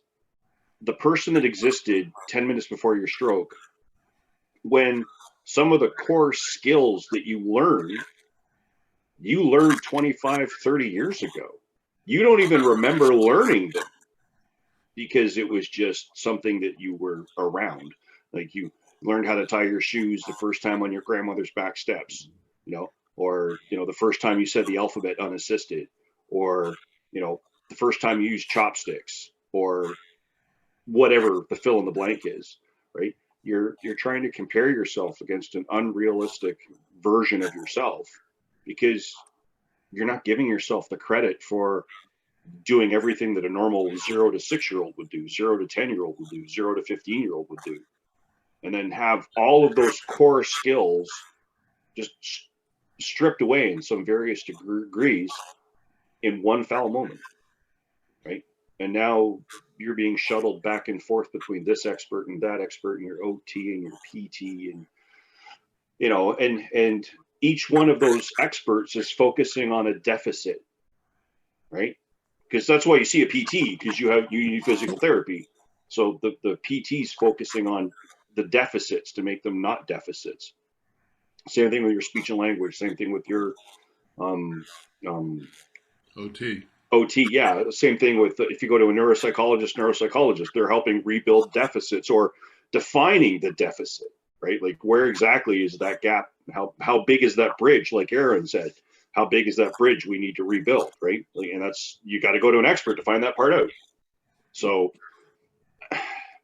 the person that existed 10 minutes before your stroke when some of the core skills that you learned 25, 30 years ago? You don't even remember learning them because it was just something that you were around. Like you learned how to tie your shoes the first time on your grandmother's back steps, you know, or, you know, the first time you said the alphabet unassisted, or, you know, the first time you used chopsticks, or whatever the fill in the blank is, right? You're trying to compare yourself against an unrealistic version of yourself because you're not giving yourself the credit for doing everything that a normal 0 to 6-year-old would do, 0 to 10-year-old would do, 0 to 15-year-old would do. And then have all of those core skills just stripped away in some various degrees in one foul moment, right? And now you're being shuttled back and forth between this expert and that expert and your OT and your PT, and, you know, and each one of those experts is focusing on a deficit, right? Because that's why you see a PT, because you need physical therapy. So the PT is focusing on the deficits to make them not deficits. Same thing with your speech and language. Same thing with your OT. Yeah. Same thing with if you go to a neuropsychologist, they're helping rebuild deficits or defining the deficit, right? Like where exactly is that gap? How big is that bridge? Like Aaron said, how big is that bridge we need to rebuild, right? Like, and that's, you got to go to an expert to find that part out. So,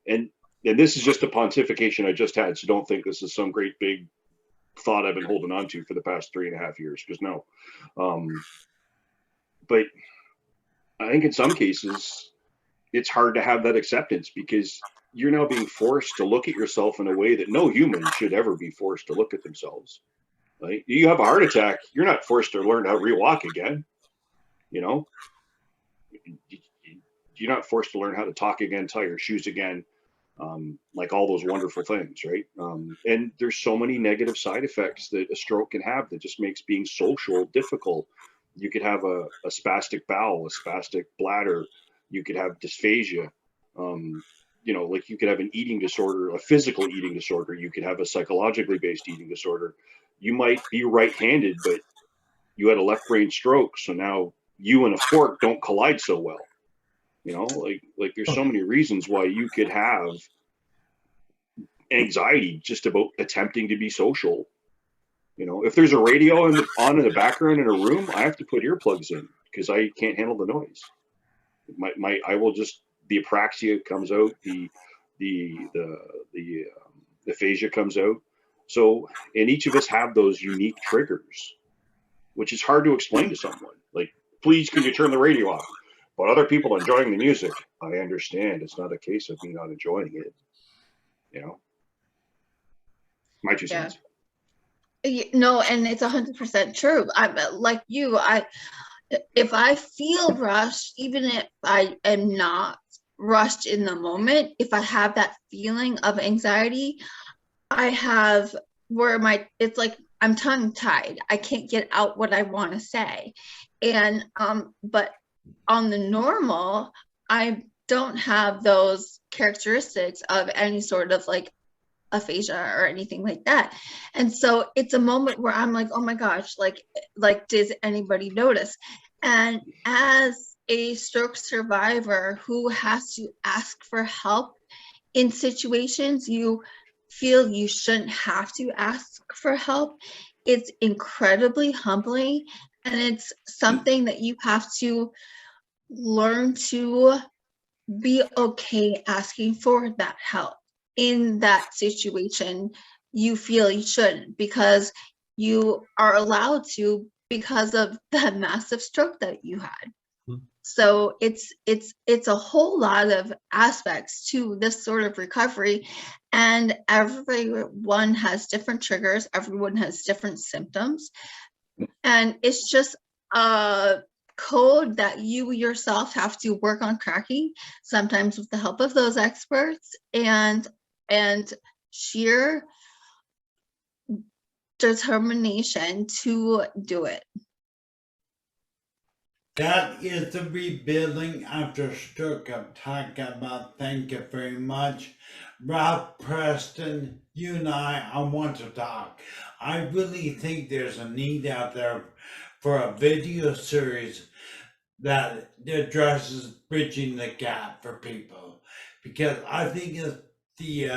and this is just a pontification I just had. So don't think this is some great big thought I've been holding on to for the past 3.5 years, because no. But I think in some cases, it's hard to have that acceptance because you're now being forced to look at yourself in a way that no human should ever be forced to look at themselves. Right? You have a heart attack, you're not forced to learn how to re-walk again. You know, you're not forced to learn how to talk again, tie your shoes again, like all those wonderful things, right? And there's so many negative side effects that a stroke can have that just makes being social difficult. You could have a spastic bowel, a spastic bladder. You could have dysphagia. You know, like you could have an eating disorder, a physical eating disorder. You could have a psychologically based eating disorder. You might be right-handed, but you had a left brain stroke. So now you and a fork don't collide so well. You know, like there's so many reasons why you could have anxiety just about attempting to be social. You know, if there's a radio on in the background in a room, I have to put earplugs in because I can't handle the noise. I will just, the apraxia comes out, the aphasia comes out. So, and each of us have those unique triggers, which is hard to explain to someone. Like, please, can you turn the radio off? But other people are enjoying the music. I understand. It's not a case of me not enjoying it. You know, my 2 cents.
No, and it's 100% true. I'm like you. If I feel rushed, even if I am not rushed in the moment. If I have that feeling of anxiety, I have where it's like I'm tongue tied. I can't get out what I want to say. And but on the normal, I don't have those characteristics of any sort of like aphasia or anything like that. And so it's a moment where I'm like, oh my gosh, like does anybody notice? And as a stroke survivor who has to ask for help in situations you feel you shouldn't have to ask for help, it's incredibly humbling, and it's something that you have to learn to be okay asking for that help in that situation you feel you shouldn't, because you are allowed to because of the massive stroke that you had. So it's a whole lot of aspects to this sort of recovery, and everyone has different triggers, everyone has different symptoms, and it's just a code that you yourself have to work on cracking, sometimes with the help of those experts and sheer determination to do it.
That is the rebuilding after stroke I'm talking about. Thank you very much. Ralph Preston, you and I want to talk. I really think there's a need out there for a video series that addresses bridging the gap for people. Because I think it's the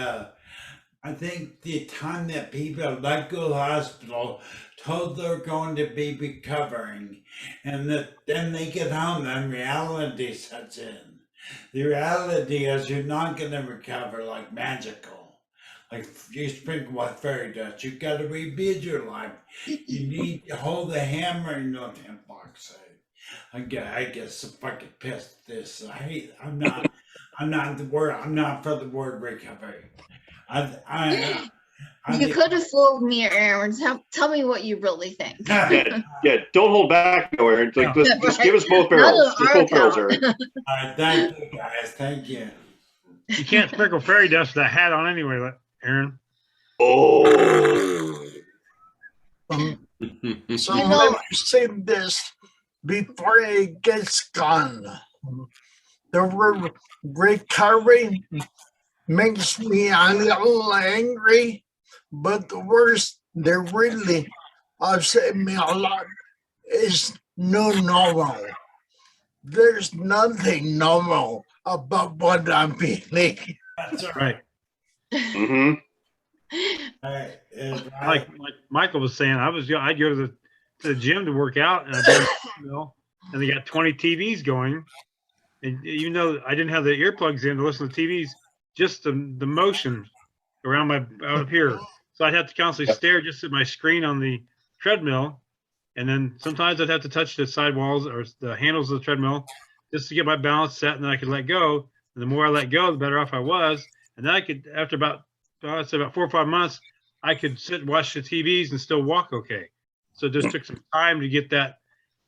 time that people let go hospital, told they're going to be recovering, and then they get home and reality sets in. The reality is you're not going to recover like magical. Like you sprinkle with fairy dust. You've got to rebuild your life. You need to hold the hammer in your box. I get so fucking pissed at this. I'm not for the word recovery.
You could have fooled me, Aaron. Tell me what you really think.
Yeah, don't hold back, no, Aaron. Like, just give us both barrels. Just both barrels, Aaron.
All right, thank you, guys. Thank you.
You can't sprinkle fairy dust with that hat on anyway, Aaron.
Oh.
So let me say this before it gets gone. The recovery makes me a little angry, but the worst that really upset me a lot is no normal. There's nothing normal about what I'm feeling.
That's all
Right.
Mm-hmm.
Like Michael was saying, I'd go to the gym to work out, and and they got 20 TVs going, and even though I didn't have the earplugs in to listen to TVs, just the motion around out up here, so I'd have to constantly stare just at my screen on the treadmill, and then sometimes I'd have to touch the sidewalls or the handles of the treadmill just to get my balance set, and then I could let go. And the more I let go, the better off I was. And then I could, after about 4 or 5 months, I could sit and watch the TVs and still walk okay. So it just took some time to get that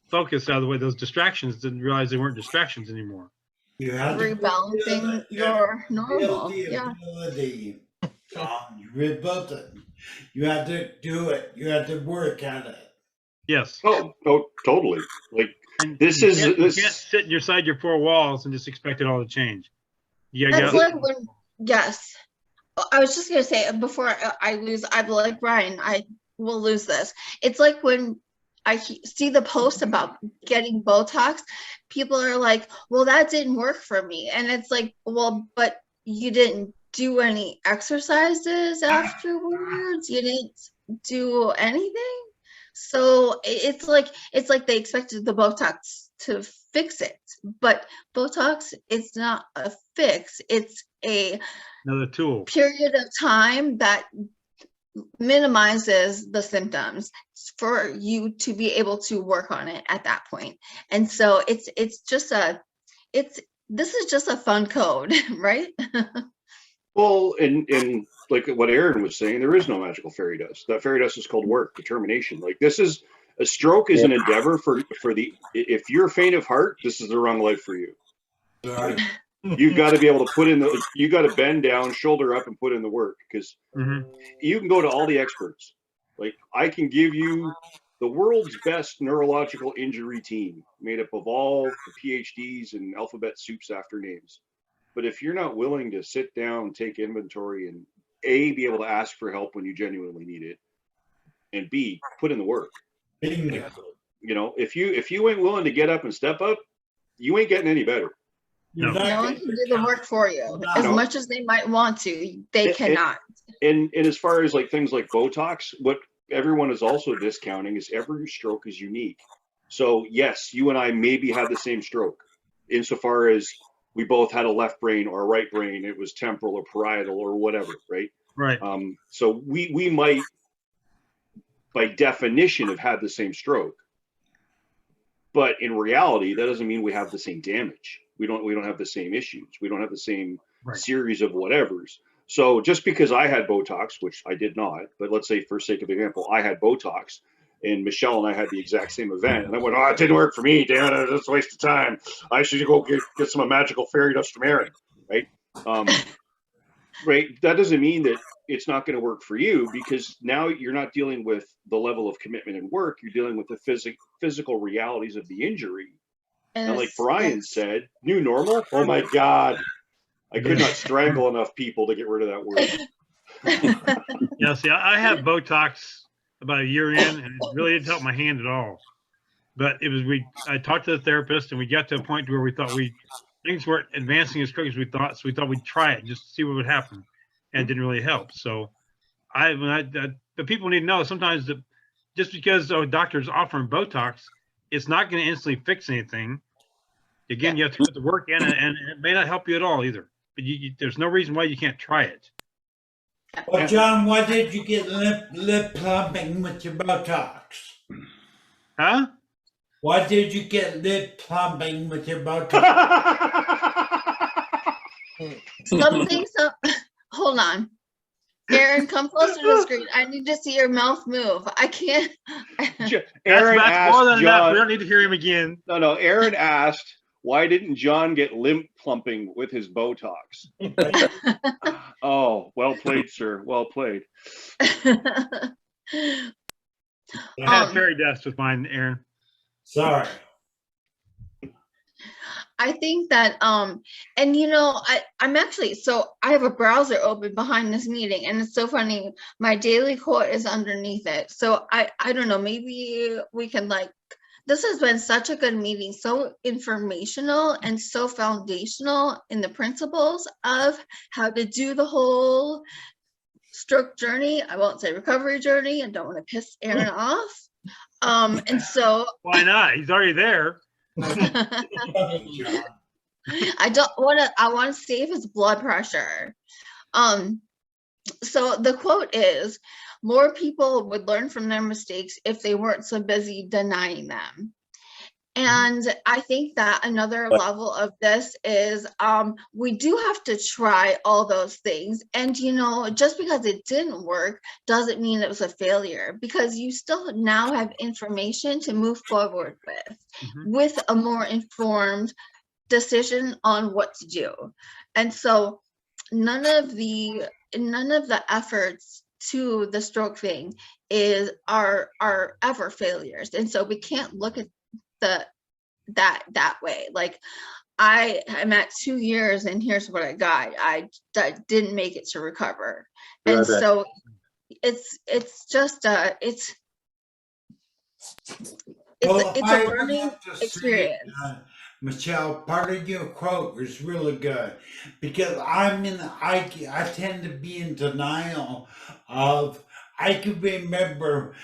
focus out of the way. Those distractions, didn't realize they weren't distractions anymore.
You have to
rebalancing your normal. Yeah.
You rebuilt it. You had to do it. You had to work at it.
Yes.
Oh, totally. Like
you can't sit inside your 4 walls and just expect it all to change.
That's like when, yes. I was just gonna say before I lose, I'm like, Ryan, I will lose this. It's like when I see the post about getting Botox, people are like, well, that didn't work for me. And it's like, well, but you didn't do any exercises afterwards. You didn't do anything. So it's like they expected the Botox to fix it, but Botox is not a fix. It's
another tool,
period of time that minimizes the symptoms for you to be able to work on it at that point. And so this is just a fun code, right?
Well, and like what Aaron was saying, there is no magical fairy dust. That fairy dust is called work, determination. Like this is a stroke is an endeavor for the, if you're faint of heart, this is the wrong life for you.
Right.
You've got to be able to put in you got to bend down, shoulder up, and put in the work, because
Mhm.
you can go to all the experts. Like, I can give you the world's best neurological injury team made up of all the PhDs and alphabet soups after names. But if you're not willing to sit down, take inventory, and A, be able to ask for help when you genuinely need it, and B, put in the work.
Bingo.
You know, if you ain't willing to get up and step up, you ain't getting any better.
You're
No.
not
No one
gonna
can do the work for you. As
No.
much as they might want to, they cannot.
And as far as like things like Botox, what everyone is also discounting is every stroke is unique. So yes, you and I maybe had the same stroke, insofar as we both had a left brain or a right brain. It was temporal or parietal or whatever, right?
Right.
So we might, by definition, have had the same stroke, but in reality, that doesn't mean we have the same damage. We don't have the same issues. We don't have the same
Right.
series of whatevers. So just because I had Botox, which I did not, but let's say for sake of example, I had Botox, and Michelle and I had the exact same event, and I went, "Oh, it didn't work for me. Damn it, that's a waste of time. I should go get some magical fairy dust from Aaron," right? Right. That doesn't mean that it's not going to work for you, because now you're not dealing with the level of commitment and work. You're dealing with the physical realities of the injury. And like
it's-
Brian
it's-
said, new normal. Oh my God. I could not strangle enough people to get rid of that word.
Yeah. See, I had Botox about a year in, and it really didn't help my hand at all. But it was I talked to the therapist, and we got to a point where we thought things weren't advancing as quick as we thought, so we thought we'd try it just to see what would happen, and it didn't really help. So the people need to know sometimes that just because a doctor's offering Botox, it's not going to instantly fix anything. Again, you have to put the work in, and it may not help you at all either. But there's no reason why you can't try it.
Well, John, why did you get lip plumping with your Botox?
Huh?
Why did you get lip plumping with your Botox?
Hold on. Aaron, come closer to the screen. I need to see your mouth move. I can't.
Aaron
That's
asked
more than enough.
John.
We don't need to hear him again.
No. Aaron asked, why didn't John get limp plumping with his Botox? Oh, well played, sir. Well played.
I had fairy dust with mine, Aaron.
Sorry.
I think that and you know, I'm actually, so I have a browser open behind this meeting, and it's so funny, my daily quote is underneath it. So I don't know, maybe we can, like, this has been such a good meeting, so informational and so foundational in the principles of how to do the whole stroke journey. I won't say recovery journey, and don't want to piss Aaron off. And so
Why not? He's already there.
I want to save his blood pressure. So the quote is, more people would learn from their mistakes if they weren't so busy denying them. And I think that another level of this is we do have to try all those things. And, you know, just because it didn't work doesn't mean it was a failure, because you still now have information to move forward with a more informed decision on what to do. And so none of the efforts to the stroke thing are ever failures. And so we can't look at that way. Like, I am at 2 years, and here's what I got. I didn't make it to recover. And so it's just it's a learning experience.
Michelle, part of your quote was really good, because I tend to be in denial of, I can remember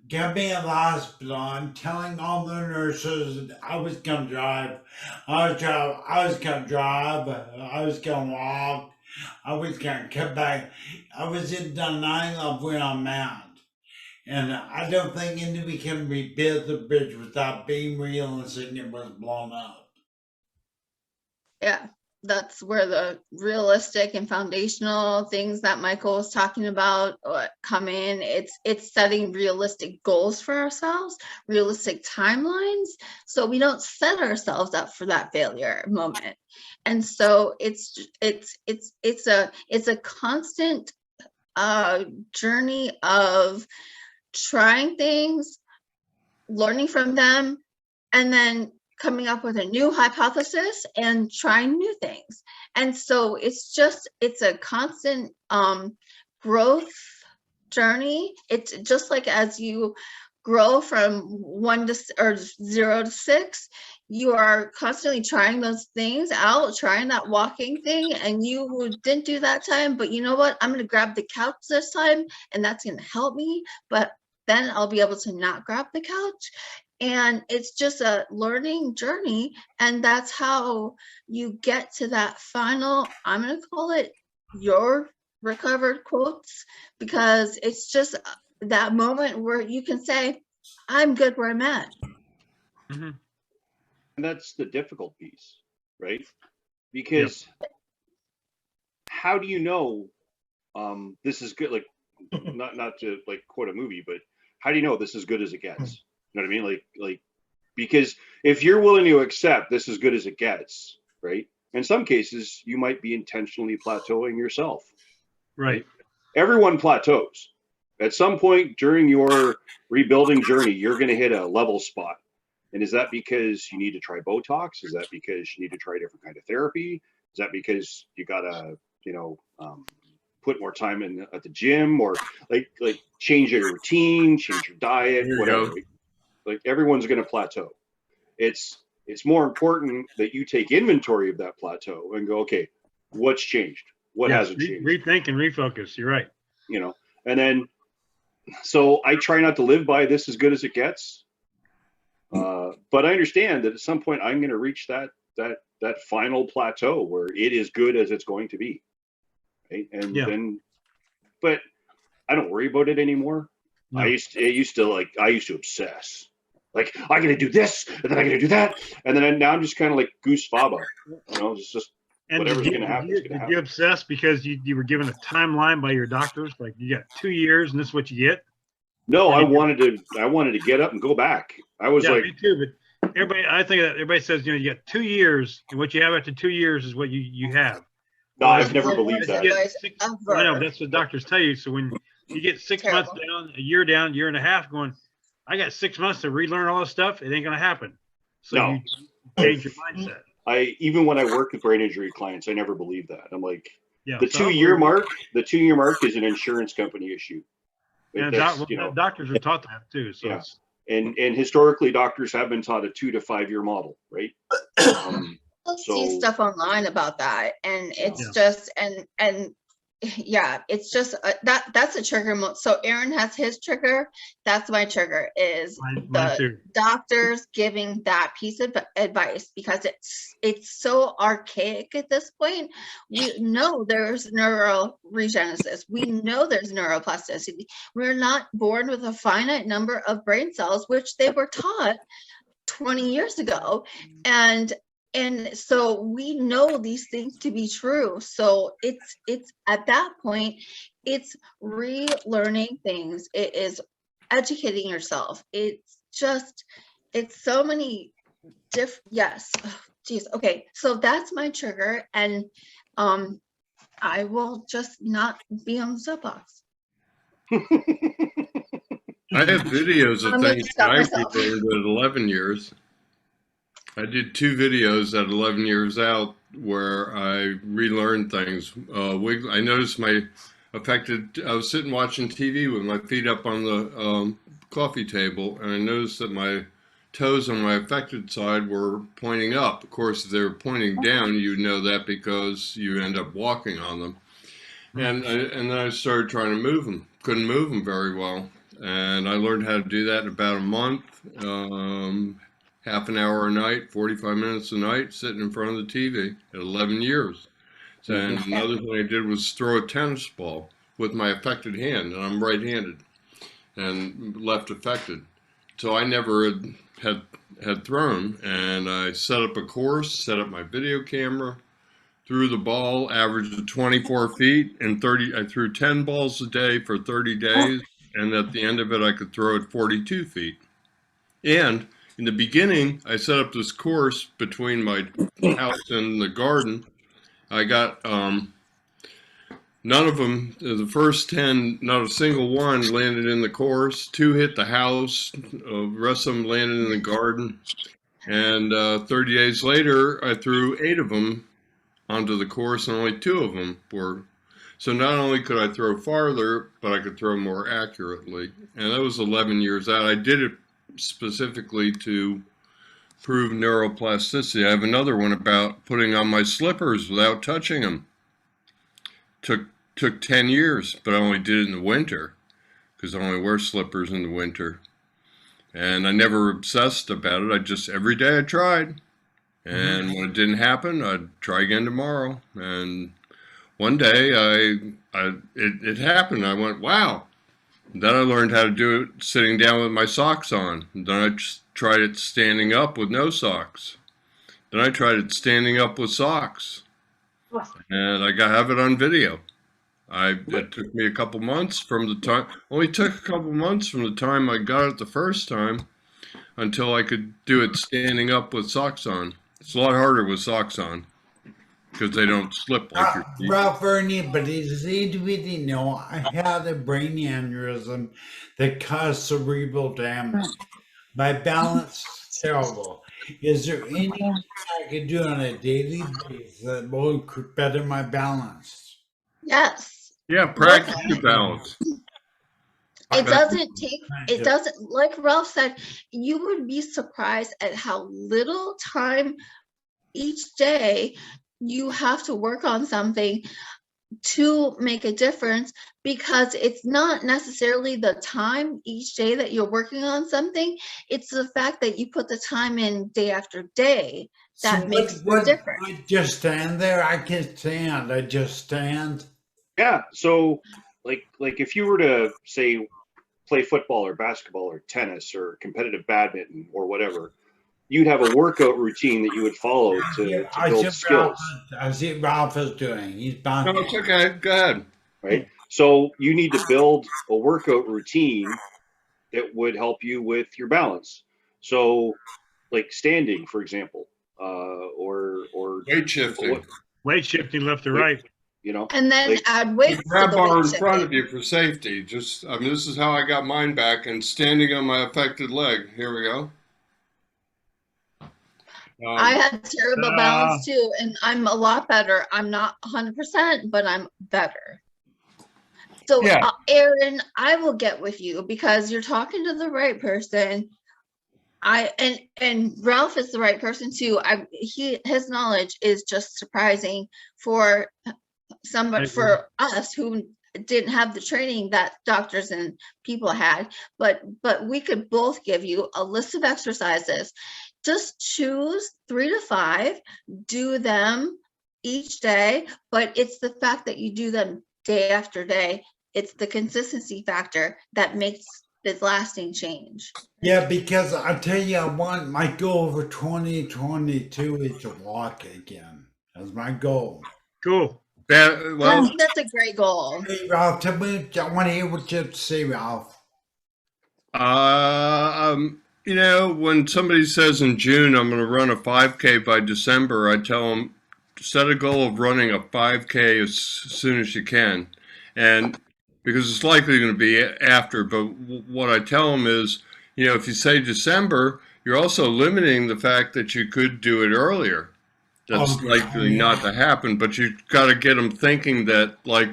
coming in the hospital and telling all the nurses I was gonna drive, I was gonna walk, I was gonna come back. I was in denial of where I'm at. And I don't think anybody can rebuild the bridge without being realistic it was blown up.
Yeah. that's where the realistic and foundational things that Michael was talking about come in. It's setting realistic goals for ourselves, realistic timelines, so we don't set ourselves up for that failure moment. And so it's a constant journey of trying things, learning from them, and then coming up with a new hypothesis and trying new things. And so it's a constant growth journey. It's just like as you grow from 0 to 6, you are constantly trying those things out, trying that walking thing, and you didn't do that time, but you know what? I'm going to grab the couch this time, and that's going to help me, but then I'll be able to not grab the couch. And it's just a learning journey. And that's how you get to that final, I'm going to call it your recovered quotes, because it's just that moment where you can say, I'm good where I'm at.
Mm-hmm.
And that's the difficult piece, right? Because how do you know this is good? Like, not to like quote a movie, but how do you know this is good as it gets? You know what I mean? Like, because if you're willing to accept this as good as it gets, right? In some cases, you might be intentionally plateauing yourself.
Right.
Everyone plateaus. At some point during your rebuilding journey, you're going to hit a level spot. And is that because you need to try Botox? Is that because you need to try a different kind of therapy? Is that because you got to, put more time in at the gym, or like change your routine, change your diet, whatever? Like everyone's going to plateau. It's more important that you take inventory of that plateau and go, okay, what's changed? What hasn't changed?
Rethink and refocus. You're right.
And then, so I try not to live by this as good as it gets. But I understand that at some point I'm going to reach that final plateau where it is good as it's going to be. Right? And then, but I don't worry about it anymore. No. I used to obsess. Like, I'm going to do this, and then I'm going to do that. And then now I'm just kind of like Goose Faba, just
and
whatever's going to happen.
Did you obsess because you were given a timeline by your doctors? Like, you got 2 years and this is what you get?
No, I wanted to get up and go back. I was like,
me too, but I think that everybody says, you got 2 years, and what you have after 2 years is what you have.
No, I've never believed that.
I know, that's what doctors tell you. So when you get 6 months down, a year down, year and a half going, I got 6 months to relearn all this stuff, it ain't going to happen. So you change your mindset.
Even when I work with brain injury clients, I never believed that. I'm like, the 2 year mark is an insurance company issue.
Yeah, doctors are taught that too. So
and historically, doctors have been taught a 2 to 5 year model, right?
See stuff online about that, and it's just it's just that's a trigger. So Aaron has his trigger. That's my trigger, is the doctors giving that piece of advice, because it's so archaic at this point. We know there's neuroregenesis. We know there's neuroplasticity. We're not born with a finite number of brain cells, which they were taught 20 years ago, and so we know these things to be true. So it's at that point, it's relearning things. It is educating yourself. It's so many geez. Okay. So that's my trigger. And I will just not be on the soapbox.
I have videos of things that I relearned at 11 years. I did 2 videos at 11 years out where I relearned things. I noticed I was sitting watching TV with my feet up on the coffee table, and I noticed that my toes on my affected side were pointing up. Of course, if they were pointing down, you know that because you end up walking on them. And then I started trying to move them. Couldn't move them very well. And I learned how to do that in about a month. Half an hour a night, 45 minutes a night, sitting in front of the TV at 11 years. And another thing I did was throw a tennis ball with my affected hand, and I'm right-handed and left affected. So I never had thrown, and I set up a course, set up my video camera, threw the ball, averaged of 24 feet, and I threw 10 balls a day for 30 days, and at the end of it, I could throw it 42 feet. And in the beginning, I set up this course between my house and the garden. I got none of them, the first 10, not a single one landed in the course. 2 hit the house, the rest of them landed in the garden. And 30 days later, I threw 8 of them onto the course, and only 2 of them were. So not only could I throw farther, but I could throw more accurately. And that was 11 years out. I did it specifically to prove neuroplasticity. I have another one about putting on my slippers without touching them. Took 10 years, but I only did it in the winter because I only wear slippers in the winter. And I never obsessed about it. I just, every day I tried. And when it didn't happen, I'd try again tomorrow. And one day it happened. I went, wow. Then I learned how to do it sitting down with my socks on. And then I just tried it standing up with no socks. Then I tried it standing up with socks. And I have it on video. It took me a couple months from the time, only took a couple months from the time I got it the first time until I could do it standing up with socks on. It's a lot harder with socks on because they don't slip like your feet.
Ralph, Ernie, but does anybody know I had a brain aneurysm that caused cerebral damage? My balance is terrible. Is there anything I could do on a daily basis that will better my balance?
Yes.
Yeah, practice your balance.
It doesn't, like Ralph said, you would be surprised at how little time each day you have to work on something to make a difference, because it's not necessarily the time each day that you're working on something. It's the fact that you put the time in day after day that makes the difference.
I just stand there. I can stand. I just stand.
Yeah. So like if you were to say play football or basketball or tennis or competitive badminton or whatever, you'd have a workout routine that you would follow to build skills.
I see what Ralph is doing. He's bound.
No, it's okay. Go ahead.
Right. So you need to build a workout routine that would help you with your balance. So like standing, for example, or
weight shifting.
Weight shifting left to right.
You know,
and then add weights.
Grab bar in front of you for safety. Just, I mean, this is how I got mine back, and standing on my affected leg. Here we go.
I had terrible balance too, and I'm a lot better. I'm not 100%, but I'm better. So,
Yeah.
Aaron, I will get with you because you're talking to the right person. And Ralph is the right person too. His knowledge is just surprising for somebody, for us who didn't have the training that doctors and people had. But we could both give you a list of exercises. Just choose 3 to 5, do them each day, but it's the fact that you do them day after day. It's the consistency factor that makes the lasting change.
Yeah, because I tell you, my goal for 2022 is to walk again. That's my goal.
Cool.
Well,
That's a great goal.
Hey, Ralph, I want to hear what you have to say, Ralph.
you know, when somebody says in June, I'm going to run a 5K by December, I tell them, set a goal of running a 5K as soon as you can. And because it's likely going to be after, but what I tell them is, you know, if you say December, you're also limiting the fact that you could do it earlier. That's likely not to happen, but you've got to get them thinking that, like,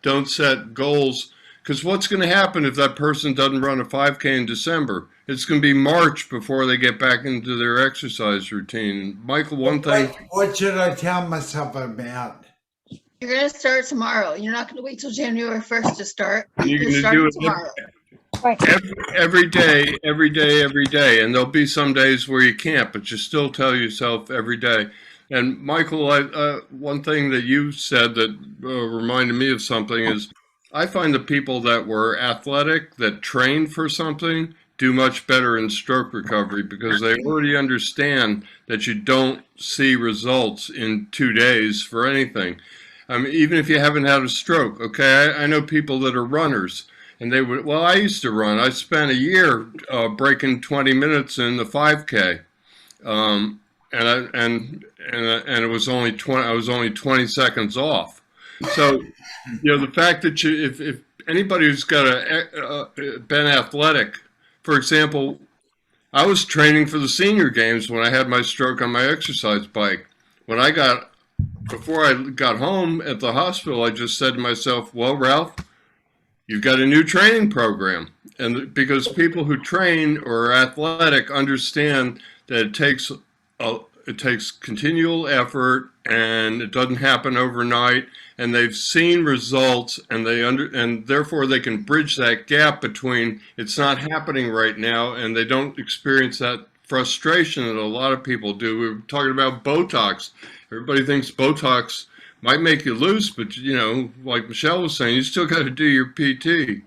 don't set goals, because what's going to happen if that person doesn't run a 5K in December? It's going to be March before they get back into their exercise routine. Michael, one thing.
What should I tell myself about?
You're going to start tomorrow. You're not going to wait till January 1st to start.
You're
You're
going to do
starting
it
tomorrow.
every day. And there'll be some days where you can't, but you still tell yourself every day. And Michael, one thing that you said that reminded me of something is I find the people that were athletic, that trained for something, do much better in stroke recovery because they already understand that you don't see results in 2 days for anything. I mean, even if you haven't had a stroke, okay, I know people that are runners, and they would, well, I used to run. I spent a year breaking 20 minutes in the 5K. And it was only 20. I was only 20 seconds off. So, the fact that if anybody who's got been athletic, for example, I was training for the senior games when I had my stroke on my exercise bike. Before I got home at the hospital, I just said to myself, "Well, Ralph, you've got a new training program," and because people who train or are athletic understand that it takes continual effort and it doesn't happen overnight, and they've seen results, and and therefore they can bridge that gap between it's not happening right now and they don't experience that frustration that a lot of people do. We were talking about Botox. Everybody thinks Botox might make you loose, but like Michelle was saying, you still got to do your PT.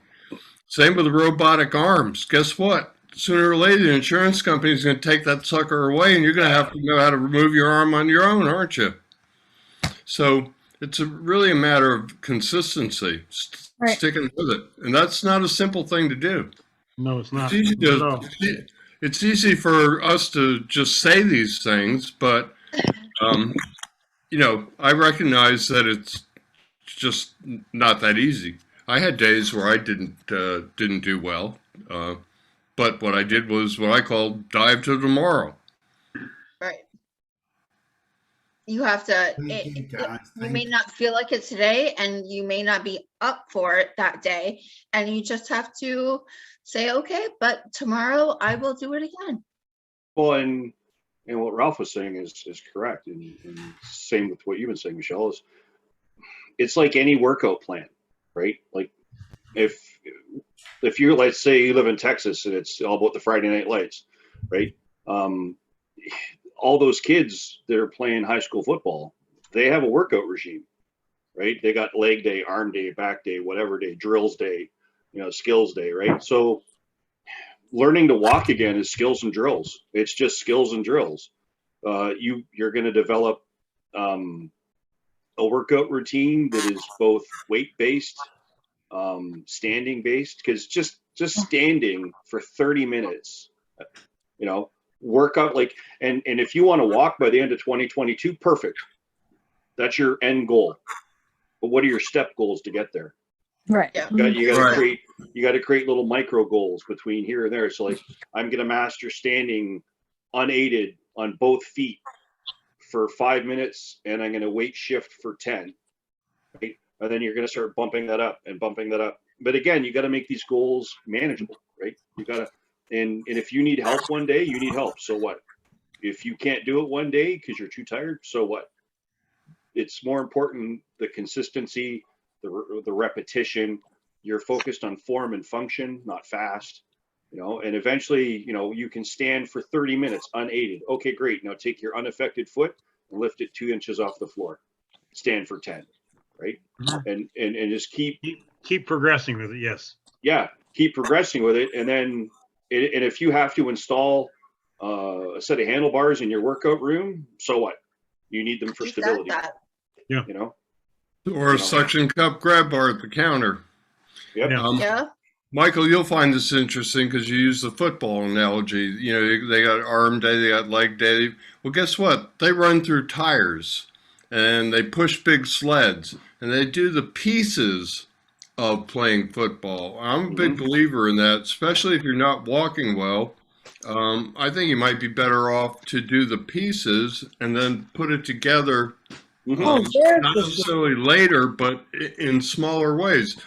Same with the robotic arms. Guess what? Sooner or later, the insurance company is going to take that sucker away, and you're going to have to know how to remove your arm on your own, aren't you? So it's really a matter of consistency, sticking with it. And that's not a simple thing to do.
No, it's not.
It's easy for us to just say these things, but, I recognize that it's just not that easy. I had days where I didn't do well. But what I did was what I call dive to tomorrow.
Right. You have to, you may not feel like it today, and you may not be up for it that day. And you just have to say, okay, but tomorrow I will do it again.
Well, and what Ralph was saying is correct. And same with what you've been saying, Michelle, is it's like any workout plan, right? Like if you, let's say you live in Texas and it's all about the Friday night lights, right? All those kids that are playing high school football, they have a workout regime, right? They got leg day, arm day, back day, whatever day, drills day, skills day, right? So learning to walk again is skills and drills. It's just skills and drills. You're going to develop a workout routine that is both weight-based, standing based, because just standing for 30 minutes, workout and if you want to walk by the end of 2022, perfect. That's your end goal. But what are your step goals to get there?
Right.
Yeah.
You got to create little micro goals between here and there. So like, I'm going to master standing unaided on both feet for 5 minutes, and I'm going to weight shift for 10. Right? And then you're going to start bumping that up. But again, you got to make these goals manageable, right? You got to, and if you need help one day, you need help. So what? If you can't do it one day because you're too tired, so what? It's more important the consistency, the repetition. You're focused on form and function, not fast. And eventually, you can stand for 30 minutes unaided. Okay, great. Now take your unaffected foot and lift it 2 inches off the floor. Stand for 10. Right. And just keep
progressing with it. Yes.
Yeah. Keep progressing with it. And then, and if you have to install a set of handlebars in your workout room, so what? You need them for stability.
Yeah.
Or a suction cup grab bar at the counter.
Yep.
Yeah.
Michael, you'll find this interesting because you use the football analogy. They got arm day, they got leg day. Well, guess what? They run through tires and they push big sleds and they do the pieces of playing football. I'm a big believer in that, especially if you're not walking well. I think you might be better off to do the pieces and then put it together. Not necessarily later, but in smaller ways.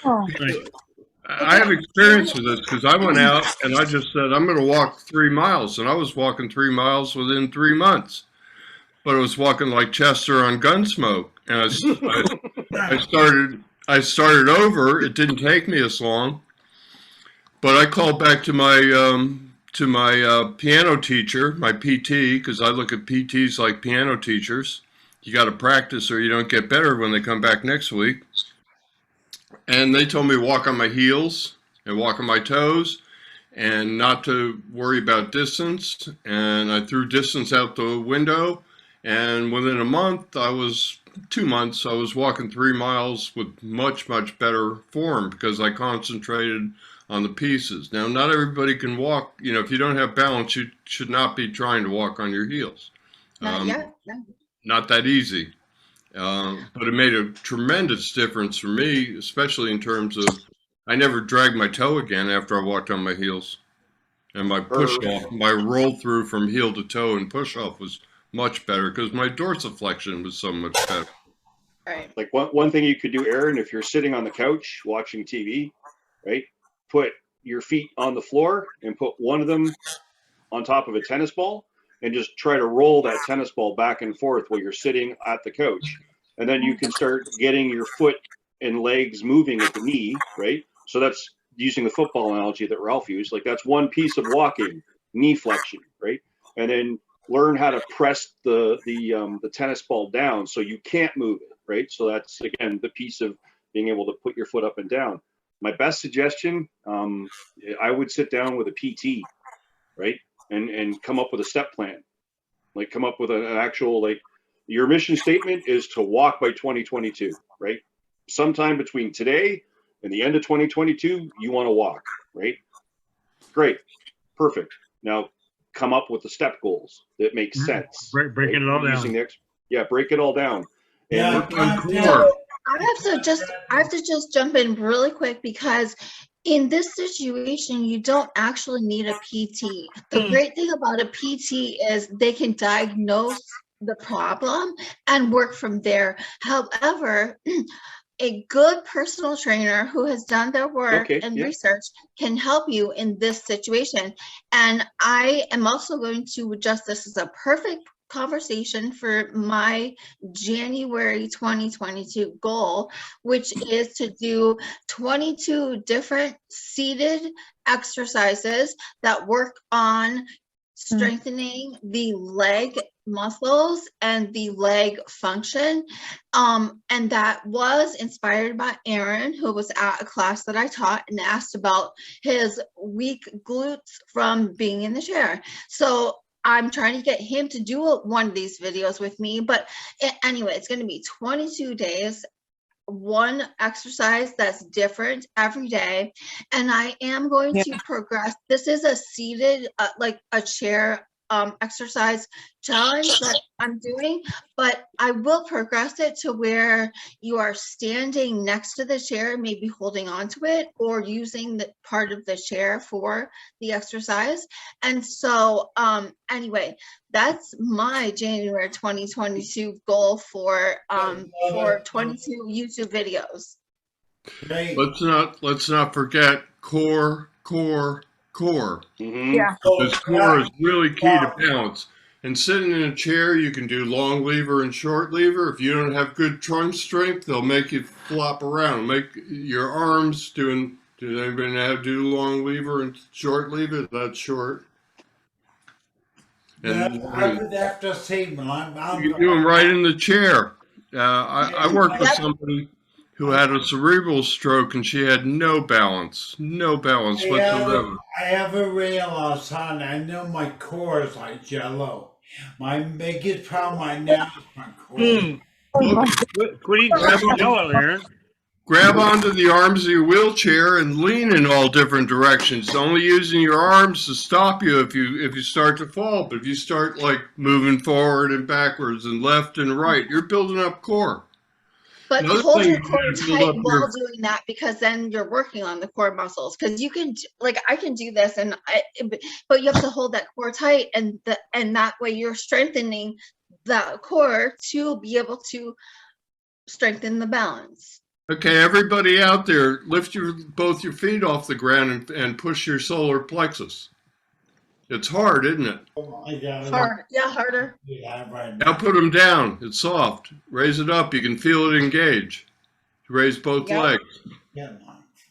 I have experience with this because I went out and I just said, I'm going to walk 3 miles. And I was walking 3 miles within 3 months. But I was walking like Chester on Gunsmoke. And I started over. It didn't take me as long. But I called back to my piano teacher, my PT, because I look at PTs like piano teachers. You got to practice or you don't get better when they come back next week. And they told me to walk on my heels and walk on my toes and not to worry about distance. And I threw distance out the window. And within a month, 2 months, I was walking 3 miles with much, much better form because I concentrated on the pieces. Now, not everybody can walk. You know, if you don't have balance, you should not be trying to walk on your heels.
Not yet. No.
Not that easy. But it made a tremendous difference for me, especially in terms of I never dragged my toe again after I walked on my heels. And my push off, my roll through from heel to toe and push off was much better because my dorsiflexion was so much better.
Right.
Like one thing you could do, Aaron, if you're sitting on the couch watching TV, right? Put your feet on the floor and put one of them on top of a tennis ball and just try to roll that tennis ball back and forth while you're sitting at the couch. And then you can start getting your foot and legs moving at the knee, right? So that's using the football analogy that Ralph used. Like that's one piece of walking, knee flexion, right? And then learn how to press the tennis ball down so you can't move it, right? So that's, again, the piece of being able to put your foot up and down. My best suggestion, I would sit down with a PT, right? And come up with a step plan. Like come up with an actual, like, your mission statement is to walk by 2022, right? Sometime between today and the end of 2022, you want to walk, right? Great. Perfect. Now come up with the step goals that make sense.
Breaking it all down.
Break it all down.
Yeah,
I have to just jump in really quick because in this situation, you don't actually need a PT. The great thing about a PT is they can diagnose the problem and work from there. However, a good personal trainer who has done their work research can help you in this situation. And I am also going to adjust this as a perfect conversation for my January 2022 goal, which is to do 22 different seated exercises that work on strengthening the leg muscles and the leg function. And that was inspired by Aaron, who was at a class that I taught and asked about his weak glutes from being in the chair. So I'm trying to get him to do one of these videos with me. But anyway, it's going to be 22 days, one exercise that's different every day. And I am going to progress. This is a seated, like a chair exercise challenge that I'm doing, but I will progress it to where you are standing next to the chair, maybe holding onto it or using the part of the chair for the exercise. And so anyway, that's my January 2022 goal for 22 YouTube videos.
Let's not forget core.
Mm-hmm.
Yeah.
Because core is really key to balance. And sitting in a chair, you can do long lever and short lever. If you don't have good trunk strength, they'll make you flop around. Make your arms doing. Did anybody know how to do long lever and short lever? That's short. And
I would have to say, you
can do them right in the chair. I worked with somebody who had a cerebral stroke and she had no balance whatsoever.
I have a real son. I know my core is like jello. My biggest problem right now is my core.
Quit eating jello, Aaron.
Grab onto the arms of your wheelchair and lean in all different directions. Only using your arms to stop you if you start to fall. But if you start like moving forward and backwards and left and right, you're building up core.
But hold your core tight while doing that, because then you're working on the core muscles. Because you can, like, I can do this, but you have to hold that core tight, and that way you're strengthening the core to be able to strengthen the balance.
Okay, everybody out there, lift both your feet off the ground and push your solar plexus. It's hard, isn't it?
Hard. Yeah, harder.
Now put them down. It's soft. Raise it up. You can feel it engage. Raise both legs.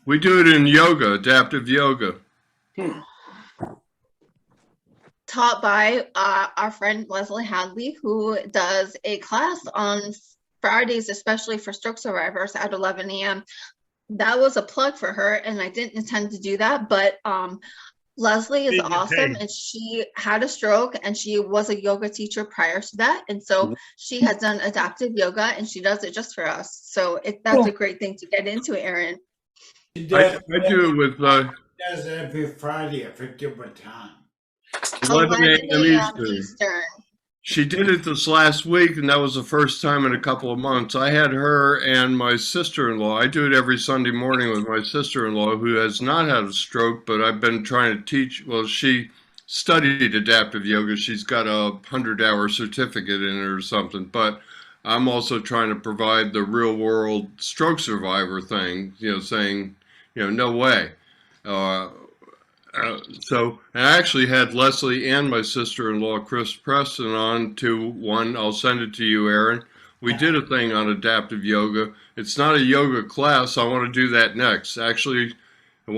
We do it in yoga, adaptive yoga.
Taught by our friend Leslie Hadley, who does a class on Fridays, especially for stroke survivors at 11 a.m. That was a plug for her, and I didn't intend to do that, but Leslie is
Didn't get
awesome,
paid.
and she had a stroke, and she was a yoga teacher prior to that, and so she has done adaptive yoga, and she does it just for us. So that's a great thing to get into, Aaron.
She
I
does,
do it with
does it every Friday. I forget what time.
11 a.m.
11 a.m.
Eastern.
Eastern.
She did it this last week, and that was the first time in a couple of months. I had her and my sister-in-law. I do it every Sunday morning with my sister-in-law, who has not had a stroke, but I've been trying to teach. Well, she studied adaptive yoga. She's got a 100-hour certificate in it or something. But I'm also trying to provide the real-world stroke survivor thing, saying, no way. So I actually had Leslie and my sister-in-law, Chris Preston, on to one. I'll send it to you, Aaron. We did a thing on adaptive yoga. It's not a yoga class. I want to do that next. Actually, we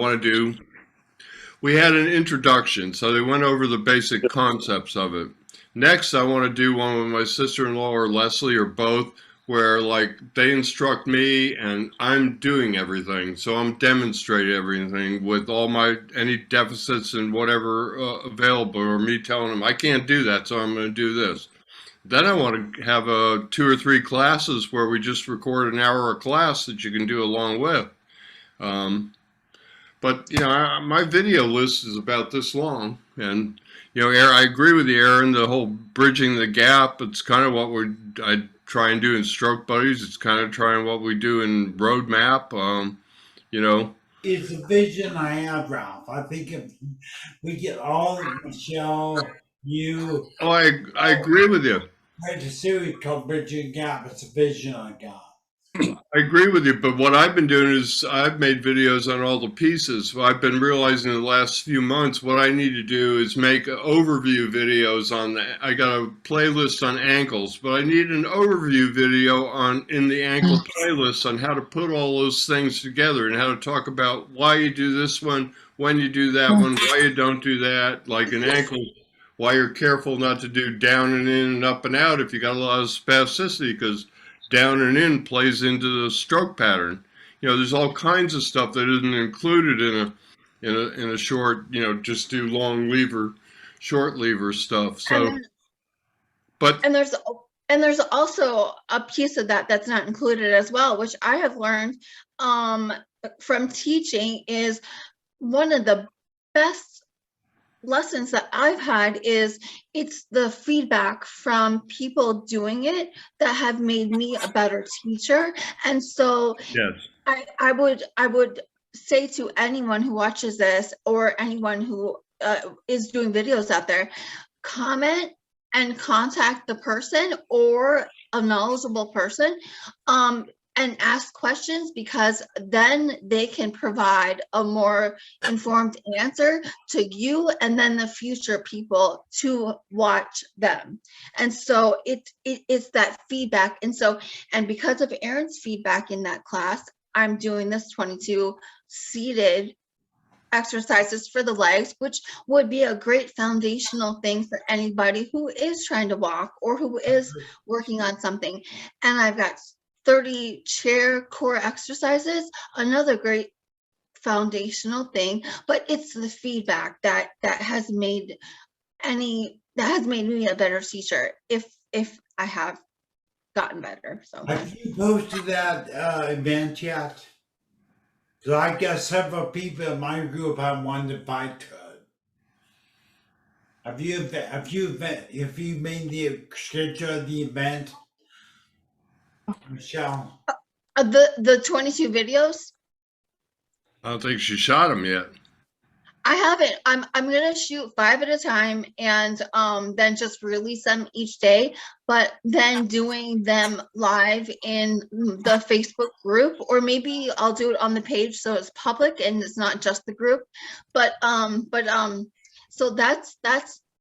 had an introduction, so they went over the basic concepts of it. Next, I want to do one with my sister-in-law or Leslie or both, where like they instruct me and I'm doing everything. So I'm demonstrating everything with all any deficits and whatever available, or me telling them I can't do that, so I'm going to do this. Then I want to have 2 or 3 classes where we just record an hour a class that you can do along with. But my video list is about this long, and I agree with you, Aaron. The whole bridging the gap, it's kind of what I try and do in Stroke Buddies. It's kind of trying what we do in Roadmap.
It's a vision I have, Ralph. I think if we get all Michelle, you.
Oh, I agree with you.
Write a series called Bridging the Gap. It's a vision I got.
I agree with you, but what I've been doing is I've made videos on all the pieces. I've been realizing in the last few months what I need to do is make overview videos I got a playlist on ankles, but I need an overview video in the ankle playlist on how to put all those things together and how to talk about why you do this one, when you do that one, why you don't do that, like an ankle, why you're careful not to do down and in and up and out if you got a lot of spasticity, because down and in plays into the stroke pattern. There's all kinds of stuff that isn't included in a short, just do long lever, short lever stuff. So,
and there's also a piece of that that's not included as well, which I have learned from teaching, is one of the best lessons that I've had is it's the feedback from people doing it that have made me a better teacher. And so
yes,
I would say to anyone who watches this or anyone who is doing videos out there, comment and contact the person or a knowledgeable person and ask questions, because then they can provide a more informed answer to you and then the future people to watch them. And so it's that feedback. And because of Aaron's feedback in that class, I'm doing this 22 seated exercises for the legs, which would be a great foundational thing for anybody who is trying to walk or who is working on something. And I've got 30 chair core exercises, another great foundational thing. But it's the feedback that has made me a better teacher if I have gotten better. So
have you posted that event yet? So I guess several people in my group have wanted to fight to it. Have you made the schedule of the event, Michelle?
The 22 videos,
I don't think she shot them yet.
I haven't. I'm gonna shoot 5 at a time and then just release them each day, but then doing them live in the Facebook group, or maybe I'll do it on the page so it's public and it's not just the group. But so that's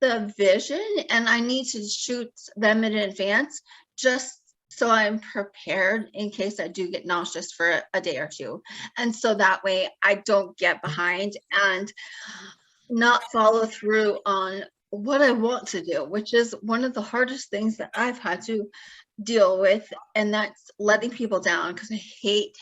the vision, and I need to shoot them in advance just so I'm prepared in case I do get nauseous for a day or two. And so that way I don't get behind and not follow through on what I want to do, which is one of the hardest things that I've had to deal with, and that's letting people down, because I hate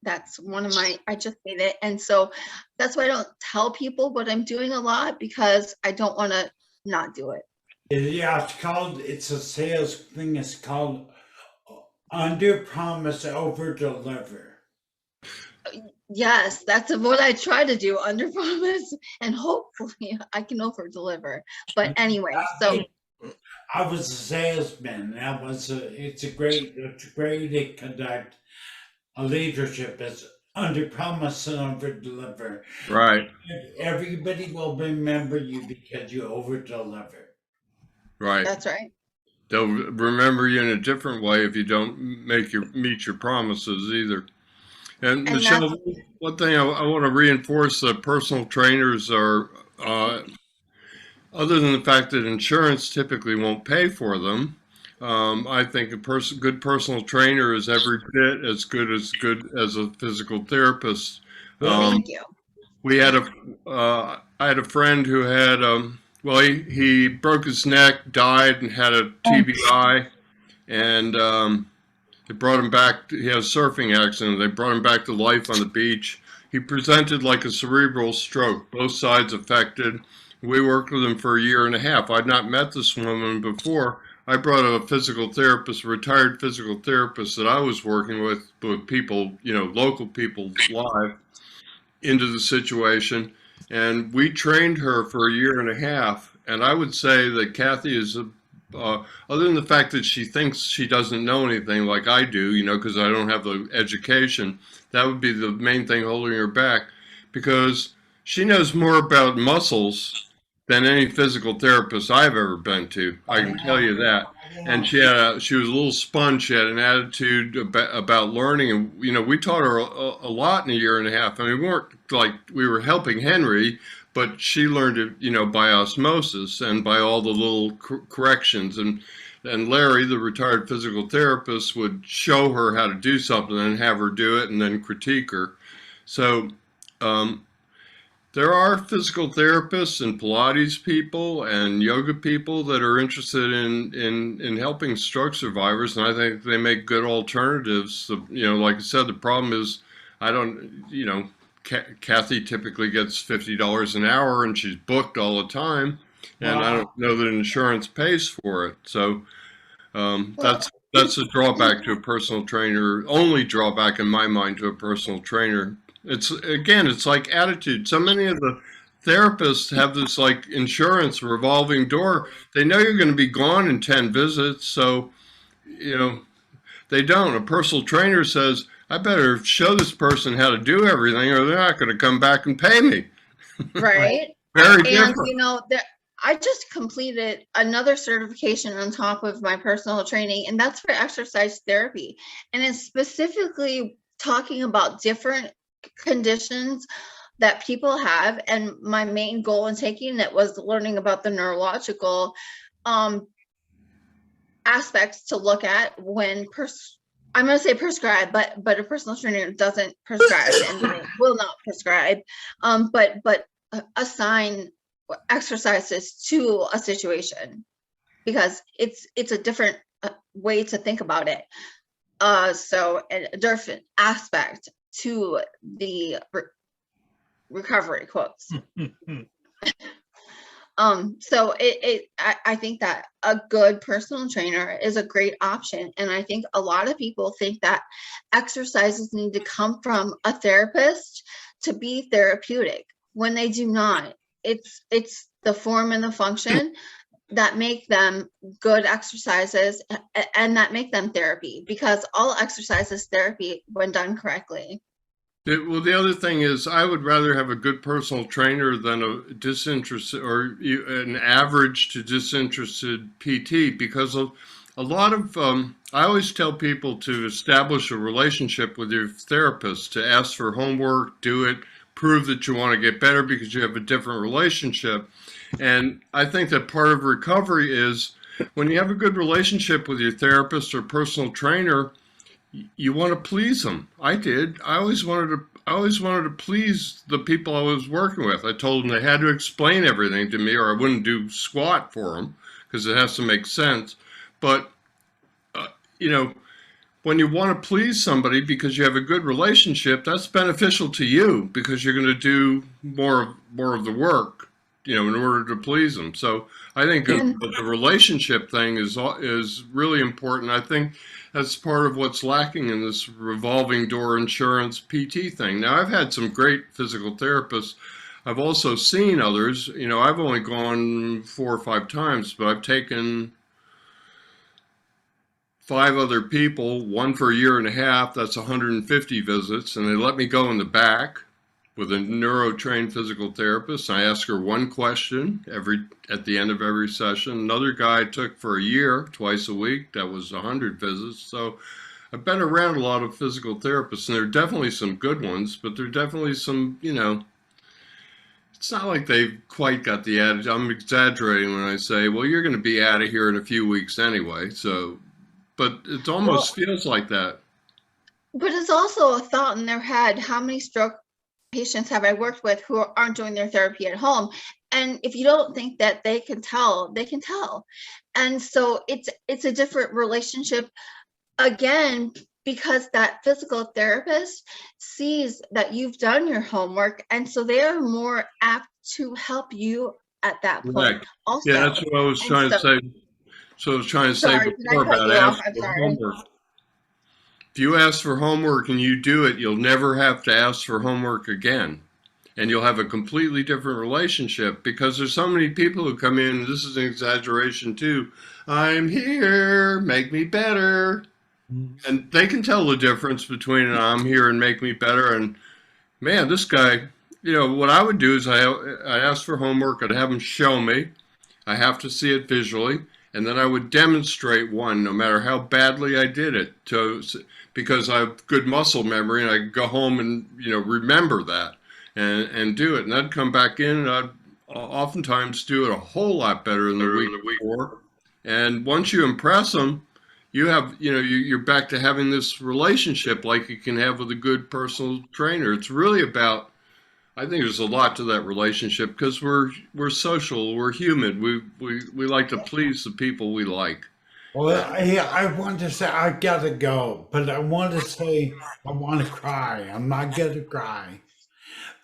that's one of my, I just hate it. And so that's why I don't tell people what I'm doing a lot, because I don't want to not do it.
Yeah, it's a sales thing. It's called under promise, over deliver.
Yes, that's what I try to do, under promise, and hopefully I can over deliver. But anyway, so
I was a salesman. It's a great to conduct a leadership is under promise and over deliver.
Right.
Everybody will remember you because you over deliver.
Right.
that's right.
They'll remember you in a different way if you don't meet your promises either. And
And
Michelle, one thing I want to reinforce that personal trainers are, other than the fact that insurance typically won't pay for them, I think a good personal trainer is every bit as good as a physical therapist.
Thank you.
We had I had a friend who had, well, he broke his neck, died, and had a TBI, and they brought him back. He had a surfing accident. They brought him back to life on the beach. He presented like a cerebral stroke, both sides affected. We worked with him for 1.5 years. I'd not met this woman before. I brought a physical therapist, a retired physical therapist that I was working with people, local people live, into the situation. And we trained her for 1.5 years. And I would say that Kathy is, other than the fact that she thinks she doesn't know anything like I do, because I don't have the education, that would be the main thing holding her back, because she knows more about muscles than any physical therapist I've ever been to. I can tell you that. And she was a little sponge. She had an attitude about learning, and we taught her a lot in 1.5 years. I mean, we weren't like we were helping Henry, but she learned it, by osmosis and by all the little corrections. And Larry, the retired physical therapist, would show her how to do something and have her do it, and then critique her. So there are physical therapists and Pilates people and yoga people that are interested in helping stroke survivors, and I think they make good alternatives. Like I said, the problem is Kathy typically gets $50 an hour, and she's booked all the time, and I don't know that insurance pays for it. So that's a drawback to a personal trainer. Only drawback in my mind to a personal trainer. It's like attitude. So many of the therapists have this like insurance revolving door. They know you're going to be gone in 10 visits. So, they don't. A personal trainer says, I better show this person how to do everything, or they're not going to come back and pay me.
Right.
Very
And
different.
I just completed another certification on top of my personal training, and that's for exercise therapy. And it's specifically talking about different conditions that people have. And my main goal in taking it was learning about the neurological aspects to look at when I'm going to say prescribe, but a personal trainer doesn't prescribe and will not prescribe, but assign exercises to a situation, because it's a different way to think about it. So a different aspect to the recovery quotes. So I think that a good personal trainer is a great option. And I think a lot of people think that exercises need to come from a therapist to be therapeutic, when they do not. It's the form and the function that make them good exercises and that make them therapy, because all exercise is therapy when done correctly.
Well, the other thing is, I would rather have a good personal trainer than a disinterested or an average to disinterested PT, because a lot of, I always tell people to establish a relationship with your therapist, to ask for homework, do it, prove that you want to get better because you have a different relationship. And I think that part of recovery is when you have a good relationship with your therapist or personal trainer, you want to please them. I did. I always wanted to please the people I was working with. I told them they had to explain everything to me, or I wouldn't do squat for them, because it has to make sense. But you know, when you want to please somebody because you have a good relationship, that's beneficial to you because you're going to do more of the work, you know, in order to please them. So I think
And
the relationship thing is really important. I think that's part of what's lacking in this revolving door insurance PT thing. Now, I've had some great physical therapists. I've also seen others. You know, I've only gone 4 or 5 times, but I've taken 5 other people, one for a year and a half. That's 150 visits, and they let me go in the back with a neuro-trained physical therapist. I ask her one question at the end of every session. Another guy I took for a year, twice a week. That was 100 visits. So I've been around a lot of physical therapists, and there are definitely some good ones, but there are definitely some, you know, it's not like they've quite got the attitude. I'm exaggerating when I say, well, you're going to be out of here in a few weeks anyway. So, but it almost feels like that.
but it's also a thought in their head, how many stroke patients have I worked with who aren't doing their therapy at home? And if you don't think that they can tell, they can tell. And so it's a different relationship again, because that physical therapist sees that you've done your homework, and so they are more apt to help you at that point.
Correct.
Also,
Yeah, that's what I was
And
trying to
so-
say. So I was trying to
Sorry,
say
did I
before
cut
about
you off?
asking
I'm
for
sorry.
homework. If you ask for homework and you do it, you'll never have to ask for homework again. And you'll have a completely different relationship because there's so many people who come in, this is an exaggeration too, I'm here, make me better. And they can tell the difference between an I'm here and make me better and, man, this guy, you know, what I would do is I ask for homework, I'd have him show me. I have to see it visually, and then I would demonstrate one, no matter how badly I did it, because I have good muscle memory, and I could go home and, you know, remember that and do it. And I'd come back in, and I'd oftentimes do it a whole lot better than the week before. And once you impress them, you have, you know, you're back to having this relationship like you can have with a good personal trainer. It's really about, I think there's a lot to that relationship because we're social, we're human. We like to please the people we like.
Well, I want to say I gotta go, but I want to say I want to cry. I'm not gonna cry,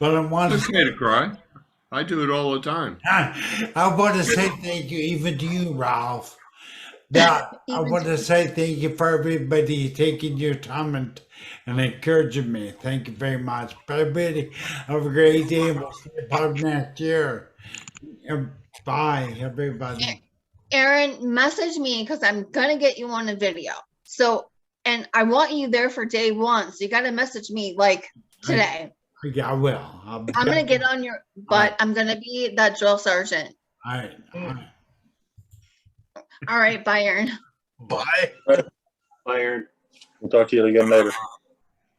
but I want to
It's okay to cry. I do it all the time.
I want to say thank you, even to you, Ralph. That I
Even
want to say thank you for everybody taking your time and encouraging me. Thank you very much. Everybody, have a great day. We'll see you about next year. And bye, everybody.
Aaron, message me because I'm gonna get you on a video. So, and I want you there for day 1. So you got to message me like today.
Yeah, I will.
I'm gonna get on your butt. I'm gonna be that drill sergeant.
All right. All right.
All right, bye, Aaron.
Bye.
Iron.
We'll talk to you again later.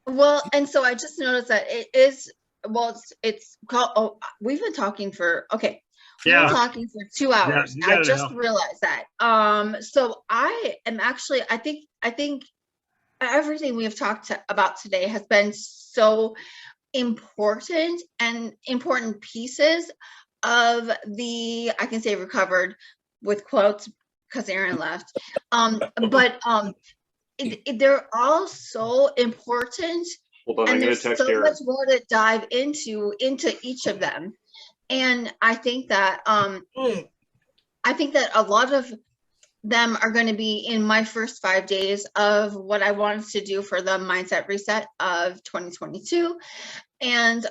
Well, and so I just noticed that it is, well, it's called, oh, we've been talking for, okay. We've been
Yeah.
talking for 2 hours.
you
I
gotta
just
know.
realized that. So I am actually, I think everything we have talked about today has been so important and important pieces of the, I can say recovered with quotes because Aaron left. But they're all so important,
Hold on, I'm
and
gonna
there's
text
so
Aaron.
much more to dive into each of them. And I think that a lot of them are going to be in my first 5 days of what I wanted to do for the mindset reset of 2022. And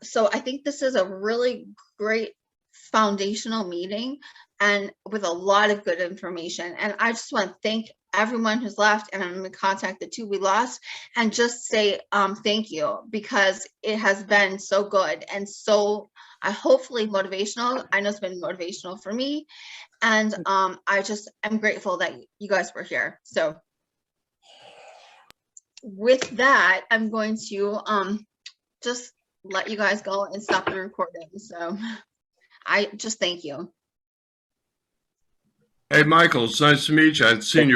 so I think this is a really great foundational meeting and with a lot of good information. And I just want to thank everyone who's left, and I'm going to contact the 2 we lost and just say thank you, because it has been so good and so hopefully motivational. I know it's been motivational for me, and I just am grateful that you guys were here. So with that, I'm going to just let you guys go and stop the recording. So I just thank you.
Hey, Michael, it's nice to meet you. I've seen your